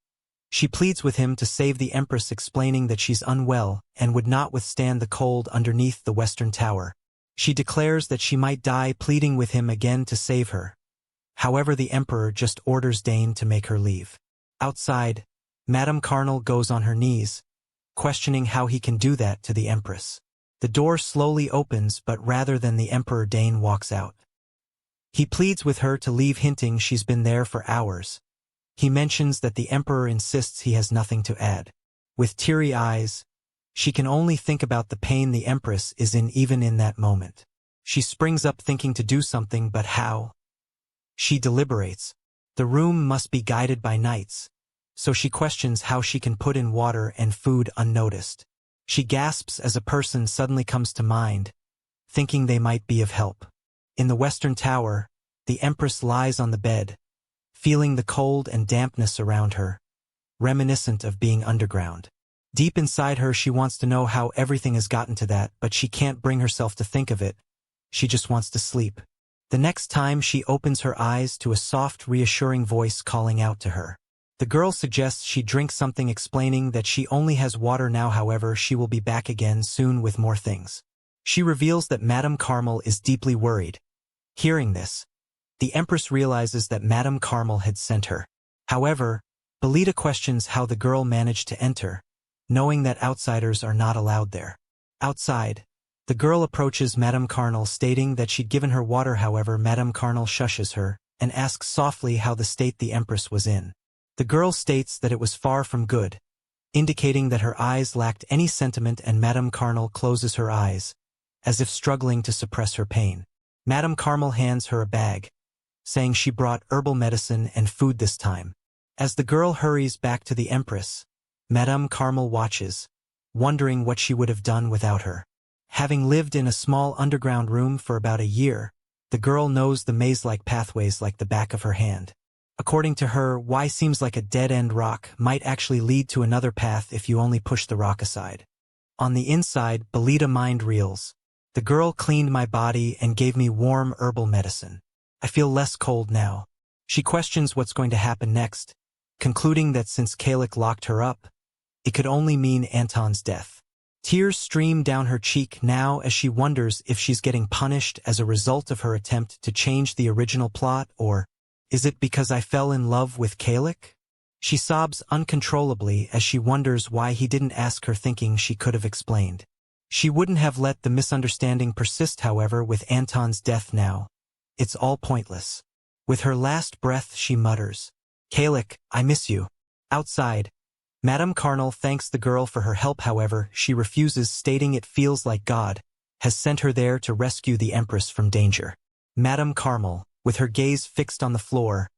She pleads with him to save the Empress, explaining that she's unwell and would not withstand the cold underneath the Western Tower. She declares that she might die, pleading with him again to save her. However, the Emperor just orders Dane to make her leave. Outside, Madame Carnal goes on her knees, questioning how he can do that to the Empress. The door slowly opens, but rather than the Emperor, Dane walks out. He pleads with her to leave, hinting she's been there for hours. He mentions that the Emperor insists he has nothing to add. With teary eyes, she can only think about the pain the Empress is in even in that moment. She springs up thinking to do something, but how? She deliberates. The room must be guided by knights, so she questions how she can put in water and food unnoticed. She gasps as a person suddenly comes to mind, thinking they might be of help. In the Western Tower, the Empress lies on the bed, feeling the cold and dampness around her, reminiscent of being underground. Deep inside her, she wants to know how everything has gotten to that, but she can't bring herself to think of it. She just wants to sleep. The next time she opens her eyes to a soft, reassuring voice calling out to her. The girl suggests she drink something, explaining that she only has water now. However, she will be back again soon with more things. She reveals that Madame Carmel is deeply worried. Hearing this, the Empress realizes that Madame Carmel had sent her. However, Belita questions how the girl managed to enter, knowing that outsiders are not allowed there. Outside, the girl approaches Madame Carnal stating that she'd given her water. However, Madame Carnal shushes her and asks softly how the state the Empress was in. The girl states that it was far from good, indicating that her eyes lacked any sentiment, and Madame Carnal closes her eyes, as if struggling to suppress her pain. Madame Carnal hands her a bag, saying she brought herbal medicine and food this time. As the girl hurries back to the Empress, Madame Carnal watches, wondering what she would have done without her. Having lived in a small underground room for about a year, the girl knows the maze-like pathways like the back of her hand. According to her, why seems like a dead-end rock might actually lead to another path if you only push the rock aside. On the inside, Belita mind reels. The girl cleaned my body and gave me warm herbal medicine. I feel less cold now. She questions what's going to happen next, concluding that since Kalik locked her up, it could only mean Anton's death. Tears stream down her cheek now as she wonders if she's getting punished as a result of her attempt to change the original plot, or is it because I fell in love with Kalik? She sobs uncontrollably as she wonders why he didn't ask her, thinking she could have explained. She wouldn't have let the misunderstanding persist. However, with Anton's death now, it's all pointless. With her last breath she mutters, "Kalik, I miss you." Outside, Madame Carnal thanks the girl for her help. However, she refuses, stating it feels like God has sent her there to rescue the Empress from danger. Madame Carnal, with her gaze fixed on the floor,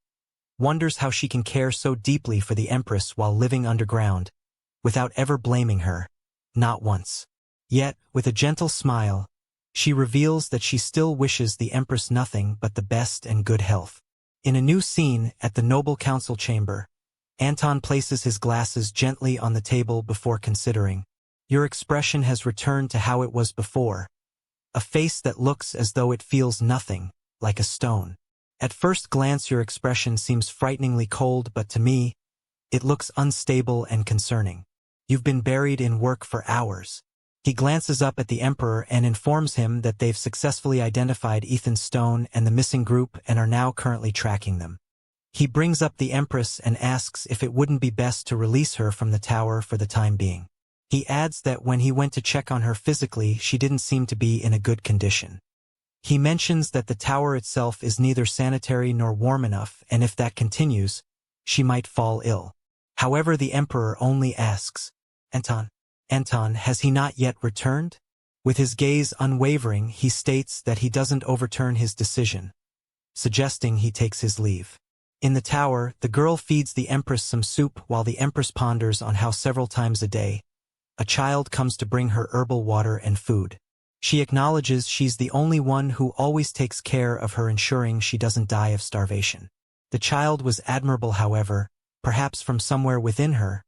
wonders how she can care so deeply for the Empress while living underground, without ever blaming her. Not once. Yet, with a gentle smile, she reveals that she still wishes the Empress nothing but the best and good health. In a new scene at the Noble Council chamber, Anton places his glasses gently on the table before considering. Your expression has returned to how it was before. A face that looks as though it feels nothing, like a stone. At first glance your expression seems frighteningly cold, but to me, it looks unstable and concerning. You've been buried in work for hours. He glances up at the Emperor and informs him that they've successfully identified Ethan Stone and the missing group and are now currently tracking them. He brings up the Empress and asks if it wouldn't be best to release her from the tower for the time being. He adds that when he went to check on her physically, she didn't seem to be in a good condition. He mentions that the tower itself is neither sanitary nor warm enough, and if that continues, she might fall ill. However, the Emperor only asks, Anton, has he not yet returned? With his gaze unwavering, he states that he doesn't overturn his decision, suggesting he takes his leave. In the tower, the girl feeds the Empress some soup while the Empress ponders on how several times a day, a child comes to bring her herbal water and food. She acknowledges she's the only one who always takes care of her, ensuring she doesn't die of starvation. The child was admirable. However, perhaps from somewhere within her,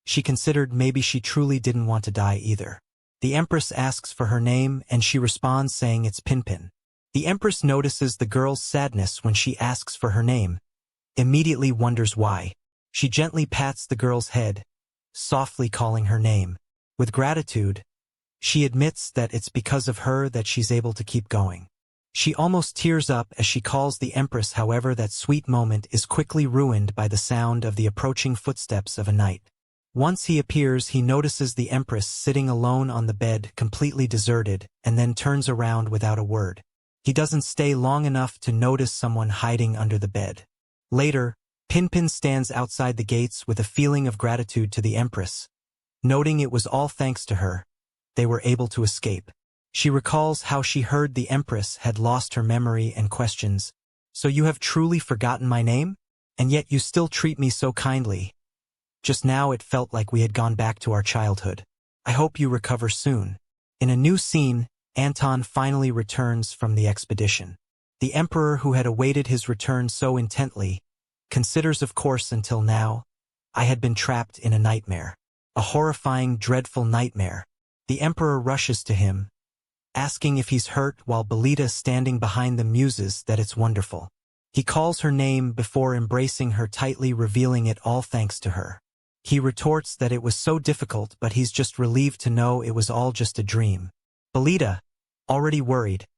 she considered maybe she truly didn't want to die either. The Empress asks for her name and she responds saying it's Pinpin. The Empress notices the girl's sadness when she asks for her name, immediately wonders why. She gently pats the girl's head, softly calling her name. With gratitude, she admits that it's because of her that she's able to keep going. She almost tears up as she calls the Empress. However, that sweet moment is quickly ruined by the sound of the approaching footsteps of a knight. Once he appears, he notices the Empress sitting alone on the bed, completely deserted, and then turns around without a word. He doesn't stay long enough to notice someone hiding under the bed. Later, Pinpin stands outside the gates with a feeling of gratitude to the Empress. Noting it was all thanks to her, they were able to escape. She recalls how she heard the Empress had lost her memory and questions, "So you have truly forgotten my name? And yet you still treat me so kindly. Just now it felt like we had gone back to our childhood. I hope you recover soon." In a new scene, Anton finally returns from the expedition. The Emperor, who had awaited his return so intently, considers, of course, until now, I had been trapped in a nightmare. A horrifying, dreadful nightmare. The Emperor rushes to him, asking if he's hurt, while Belita, standing behind them, muses that it's wonderful. He calls her name before embracing her tightly, revealing it all thanks to her. He retorts that it was so difficult, but he's just relieved to know it was all just a dream. Belita, already worried,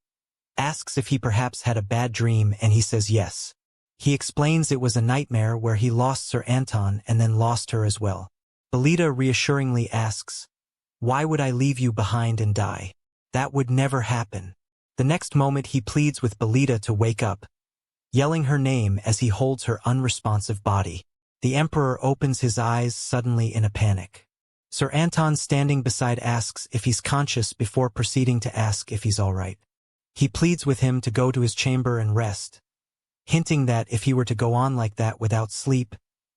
asks if he perhaps had a bad dream, and he says yes. He explains it was a nightmare where he lost Sir Anton and then lost her as well. Belita reassuringly asks, "Why would I leave you behind and die? That would never happen." The next moment he pleads with Belita to wake up, yelling her name as he holds her unresponsive body. The Emperor opens his eyes suddenly in a panic. Sir Anton standing beside asks if he's conscious before proceeding to ask if he's all right. He pleads with him to go to his chamber and rest, hinting that if he were to go on like that without sleep,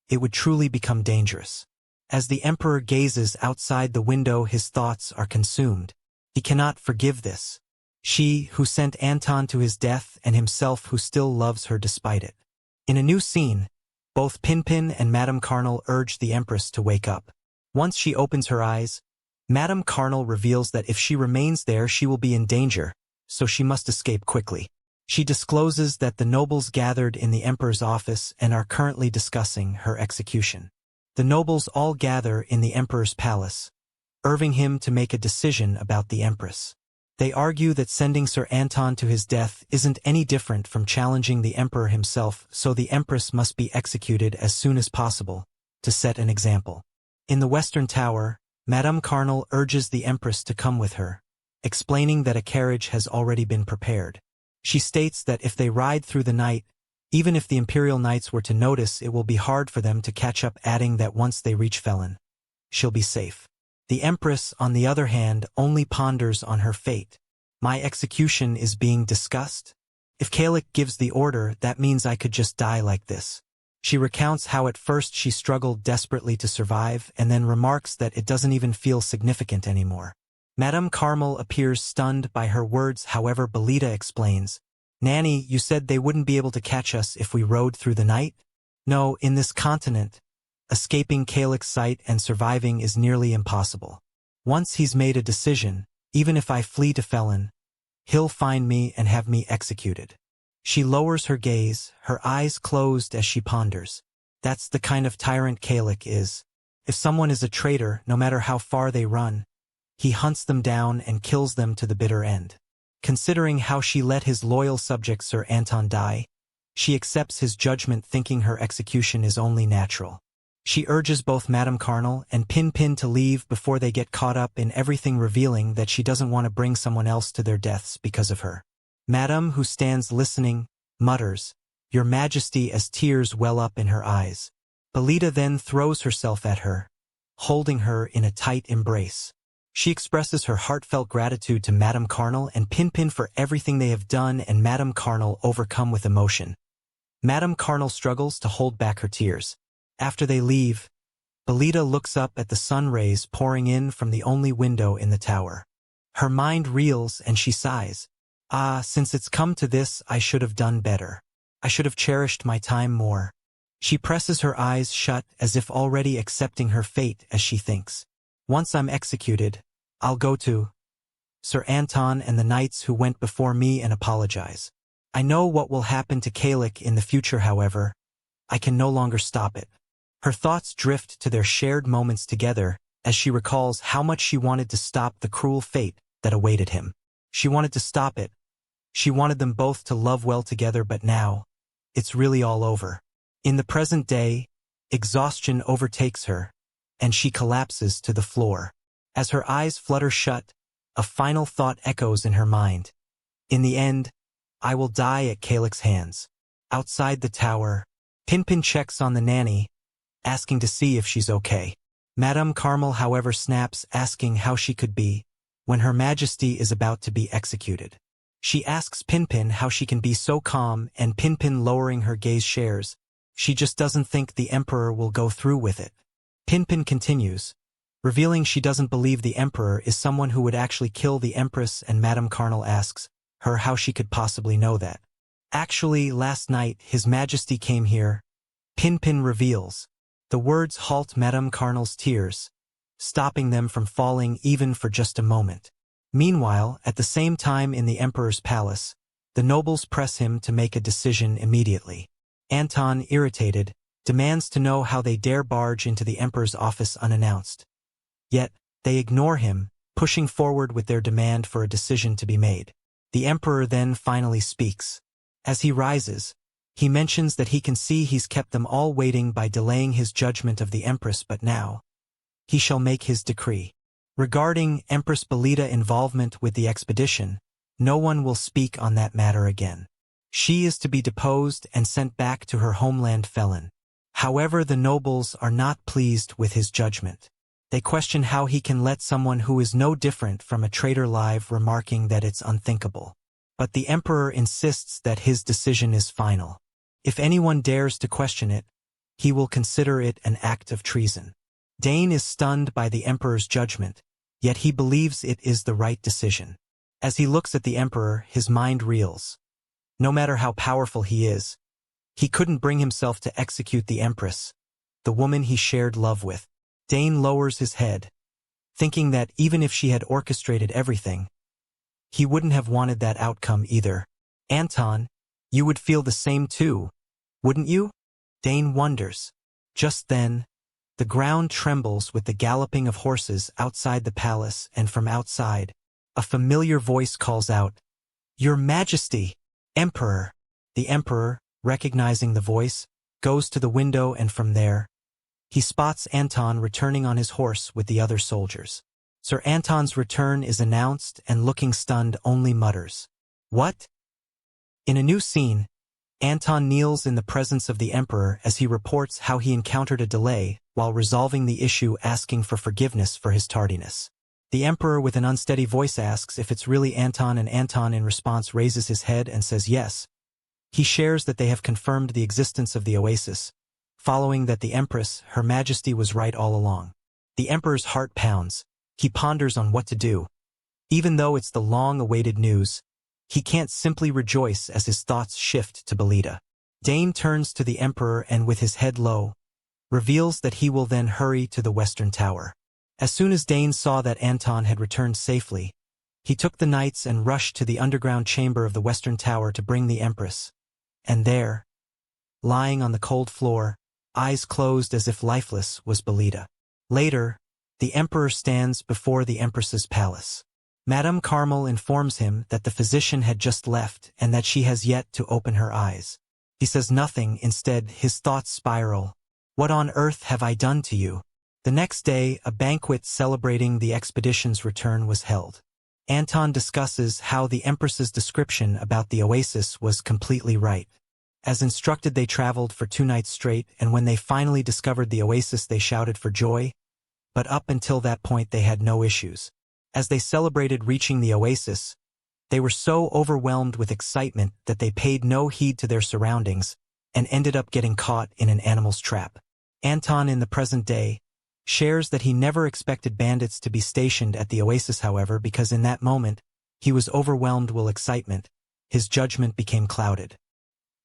it would truly become dangerous. As the Emperor gazes outside the window, his thoughts are consumed. He cannot forgive this. She who sent Anton to his death and himself who still loves her despite it. In a new scene, both Pinpin and Madame Carnal urge the Empress to wake up. Once she opens her eyes, Madame Carnal reveals that if she remains there she will be in danger, so she must escape quickly. She discloses that the nobles gathered in the Emperor's office and are currently discussing her execution. The nobles all gather in the Emperor's palace, urging him to make a decision about the Empress. They argue that sending Sir Anton to his death isn't any different from challenging the Emperor himself, so the Empress must be executed as soon as possible, to set an example. In the Western Tower, Madame Carnal urges the Empress to come with her, explaining that a carriage has already been prepared. She states that if they ride through the night, even if the Imperial Knights were to notice, it will be hard for them to catch up, adding that once they reach Felon, she'll be safe. The Empress, on the other hand, only ponders on her fate. My execution is being discussed? If Kalik gives the order, that means I could just die like this. She recounts how at first she struggled desperately to survive and then remarks that it doesn't even feel significant anymore. Madame Carmel appears stunned by her words. However, Belita explains, "Nanny, you said they wouldn't be able to catch us if we rode through the night? No, in this continent, escaping Kalik's sight and surviving is nearly impossible. Once he's made a decision, even if I flee to Felon, he'll find me and have me executed." She lowers her gaze, her eyes closed as she ponders. That's the kind of tyrant Kalik is. If someone is a traitor, no matter how far they run, he hunts them down and kills them to the bitter end. Considering how she let his loyal subject Sir Anton die, she accepts his judgment, thinking her execution is only natural. She urges both Madame Carnal and Pinpin to leave before they get caught up in everything, revealing that she doesn't want to bring someone else to their deaths because of her. Madame, who stands listening, mutters, "Your Majesty," as tears well up in her eyes. Belita then throws herself at her, holding her in a tight embrace. She expresses her heartfelt gratitude to Madame Carnal and Pinpin for everything they have done, and Madame Carnal overcome with emotion. Madame Carnal struggles to hold back her tears. After they leave, Belita looks up at the sun rays pouring in from the only window in the tower. Her mind reels and she sighs. "Ah, since it's come to this, I should have done better. I should have cherished my time more." She presses her eyes shut as if already accepting her fate as she thinks, "Once I'm executed, I'll go to Sir Anton and the knights who went before me and apologize. I know what will happen to Kalik in the future, however, I can no longer stop it." Her thoughts drift to their shared moments together as she recalls how much she wanted to stop the cruel fate that awaited him. She wanted to stop it. She wanted them both to love well together, but now, it's really all over. In the present day, exhaustion overtakes her, and she collapses to the floor. As her eyes flutter shut, a final thought echoes in her mind. In the end, I will die at Kalik's hands. Outside the tower, Pinpin checks on the nanny, asking to see if she's okay. Madame Carmel, however, snaps, asking how she could be when Her Majesty is about to be executed. She asks Pinpin how she can be so calm, and Pinpin, lowering her gaze, shares, she just doesn't think the Emperor will go through with it. Pinpin continues, revealing she doesn't believe the Emperor is someone who would actually kill the Empress, and Madame Carnal asks her how she could possibly know that. "Actually, last night, His Majesty came here," Pinpin reveals. The words halt Madame Carnal's tears, stopping them from falling even for just a moment. Meanwhile, at the same time in the Emperor's palace, the nobles press him to make a decision immediately. Anton, irritated, demands to know how they dare barge into the Emperor's office unannounced. Yet, they ignore him, pushing forward with their demand for a decision to be made. The Emperor then finally speaks. As he rises, He mentions that he can see he's kept them all waiting by delaying his judgment of the Empress, but now he shall make his decree. Regarding Empress Belita involvement with the expedition, no one will speak on that matter again. She is to be deposed and sent back to her homeland Felon. However, the nobles are not pleased with his judgment. They question how he can let someone who is no different from a traitor live, remarking that it's unthinkable. But the emperor insists that his decision is final. If anyone dares to question it, he will consider it an act of treason. Dane is stunned by the emperor's judgment, yet he believes it is the right decision. As he looks at the emperor, his mind reels. No matter how powerful he is, he couldn't bring himself to execute the Empress, the woman he shared love with. Dane lowers his head, thinking that even if she had orchestrated everything, he wouldn't have wanted that outcome either. Anton, you would feel the same too, wouldn't you? Dane wonders. Just then, the ground trembles with the galloping of horses outside the palace, and from outside, a familiar voice calls out, "Your Majesty, Emperor!" The Emperor, recognizing the voice, goes to the window, and from there, he spots Anton returning on his horse with the other soldiers. Sir Anton's return is announced, and looking stunned only mutters, "What?" In a new scene, Anton kneels in the presence of the Emperor as he reports how he encountered a delay while resolving the issue, asking for forgiveness for his tardiness. The Emperor with an unsteady voice asks if it's really Anton, and Anton in response raises his head and says yes. He shares that they have confirmed the existence of the oasis, following that the Empress, Her Majesty, was right all along. The Emperor's heart pounds. He ponders on what to do. Even though it's the long-awaited news, he can't simply rejoice as his thoughts shift to Belita. Dane turns to the Emperor and, with his head low, reveals that he will then hurry to the Western Tower. As soon as Dane saw that Anton had returned safely, he took the knights and rushed to the underground chamber of the Western Tower to bring the Empress. And there, lying on the cold floor, eyes closed as if lifeless, was Belita. Later, the Emperor stands before the Empress's palace. Madame Carmel informs him that the physician had just left and that she has yet to open her eyes. He says nothing. Instead, his thoughts spiral. What on earth have I done to you? The next day, a banquet celebrating the expedition's return was held. Anton discusses how the Empress's description about the oasis was completely right. As instructed, they traveled for 2 nights straight, and when they finally discovered the oasis, they shouted for joy. But up until that point, they had no issues. As they celebrated reaching the oasis, they were so overwhelmed with excitement that they paid no heed to their surroundings and ended up getting caught in an animal's trap. Anton, in the present day, shares that he never expected bandits to be stationed at the oasis, however, because in that moment, he was overwhelmed with excitement. His judgment became clouded.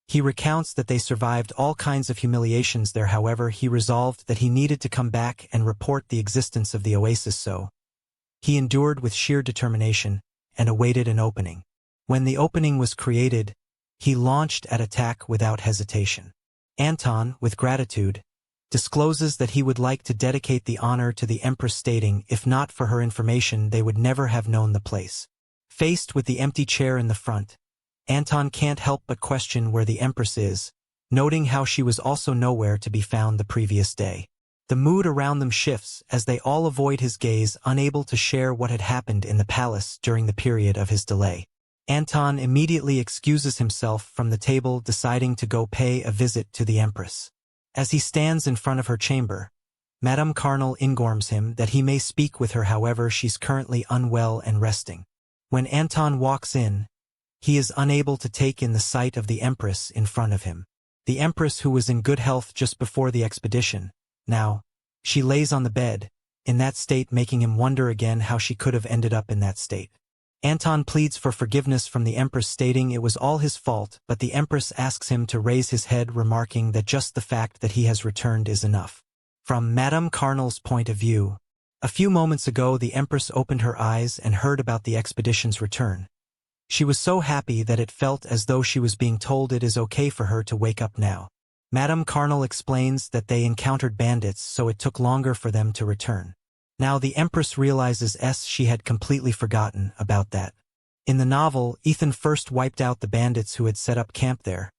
He recounts that they survived all kinds of humiliations there. However, he resolved that he needed to come back and report the existence of the oasis, so he endured with sheer determination and awaited an opening. When the opening was created, he launched at attack without hesitation. Anton, with gratitude, discloses that he would like to dedicate the honor to the Empress, stating if not for her information they would never have known the place. Faced with the empty chair in the front, Anton can't help but question where the Empress is, noting how she was also nowhere to be found the previous day. The mood around them shifts as they all avoid his gaze, unable to share what had happened in the palace during the period of his delay. Anton immediately excuses himself from the table, deciding to go pay a visit to the Empress. As he stands in front of her chamber, Madame Carmel informs him that he may speak with her, however she's currently unwell and resting. When Anton walks in, he is unable to take in the sight of the Empress in front of him. The Empress, who was in good health just before the expedition, now, she lays on the bed, in that state, making him wonder again how she could have ended up in that state. Anton pleads for forgiveness from the Empress, stating it was all his fault, but the Empress asks him to raise his head, remarking that just the fact that he has returned is enough. From Madame Carmel's point of view, a few moments ago the Empress opened her eyes and heard about the expedition's return. She was so happy that it felt as though she was being told it is okay for her to wake up now. Madame Carmel explains that they encountered bandits, so it took longer for them to return. Now the Empress realizes she had completely forgotten about that. In the novel, Ethan first wiped out the bandits who had set up camp there.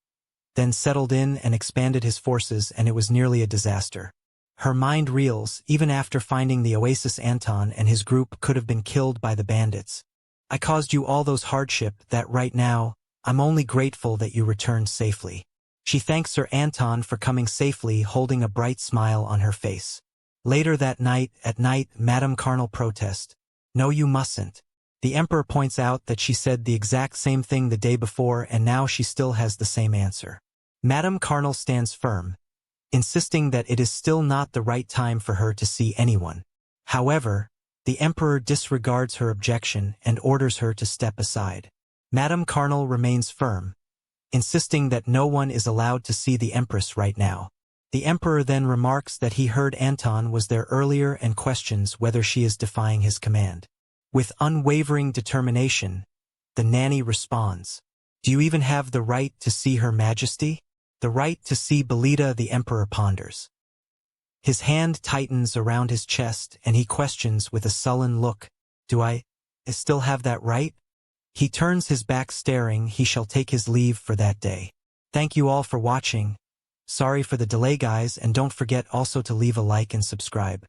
then settled in and expanded his forces, and it was nearly a disaster. Her mind reels. Even after finding the oasis, Anton and his group could have been killed by the bandits. I caused you all those hardship that right now, I'm only grateful that you returned safely. She thanks Sir Anton for coming safely, holding a bright smile on her face. Later that night, Madame Carnal protests. No, you mustn't. The Emperor points out that she said the exact same thing the day before, and now she still has the same answer. Madame Carnal stands firm, insisting that it is still not the right time for her to see anyone. However, the Emperor disregards her objection and orders her to step aside. Madame Carnal remains firm, insisting that no one is allowed to see the Empress right now. The Emperor then remarks that he heard Anton was there earlier and questions whether she is defying his command. With unwavering determination, the nanny responds, "Do you even have the right to see Her Majesty?" "The right to see Belita," the Emperor ponders. His hand tightens around his chest and he questions with a sullen look, "Do I still have that right?" He turns his back, staring. He shall take his leave for that day. Thank you all for watching. Sorry for the delay, guys, and don't forget also to leave a like and subscribe.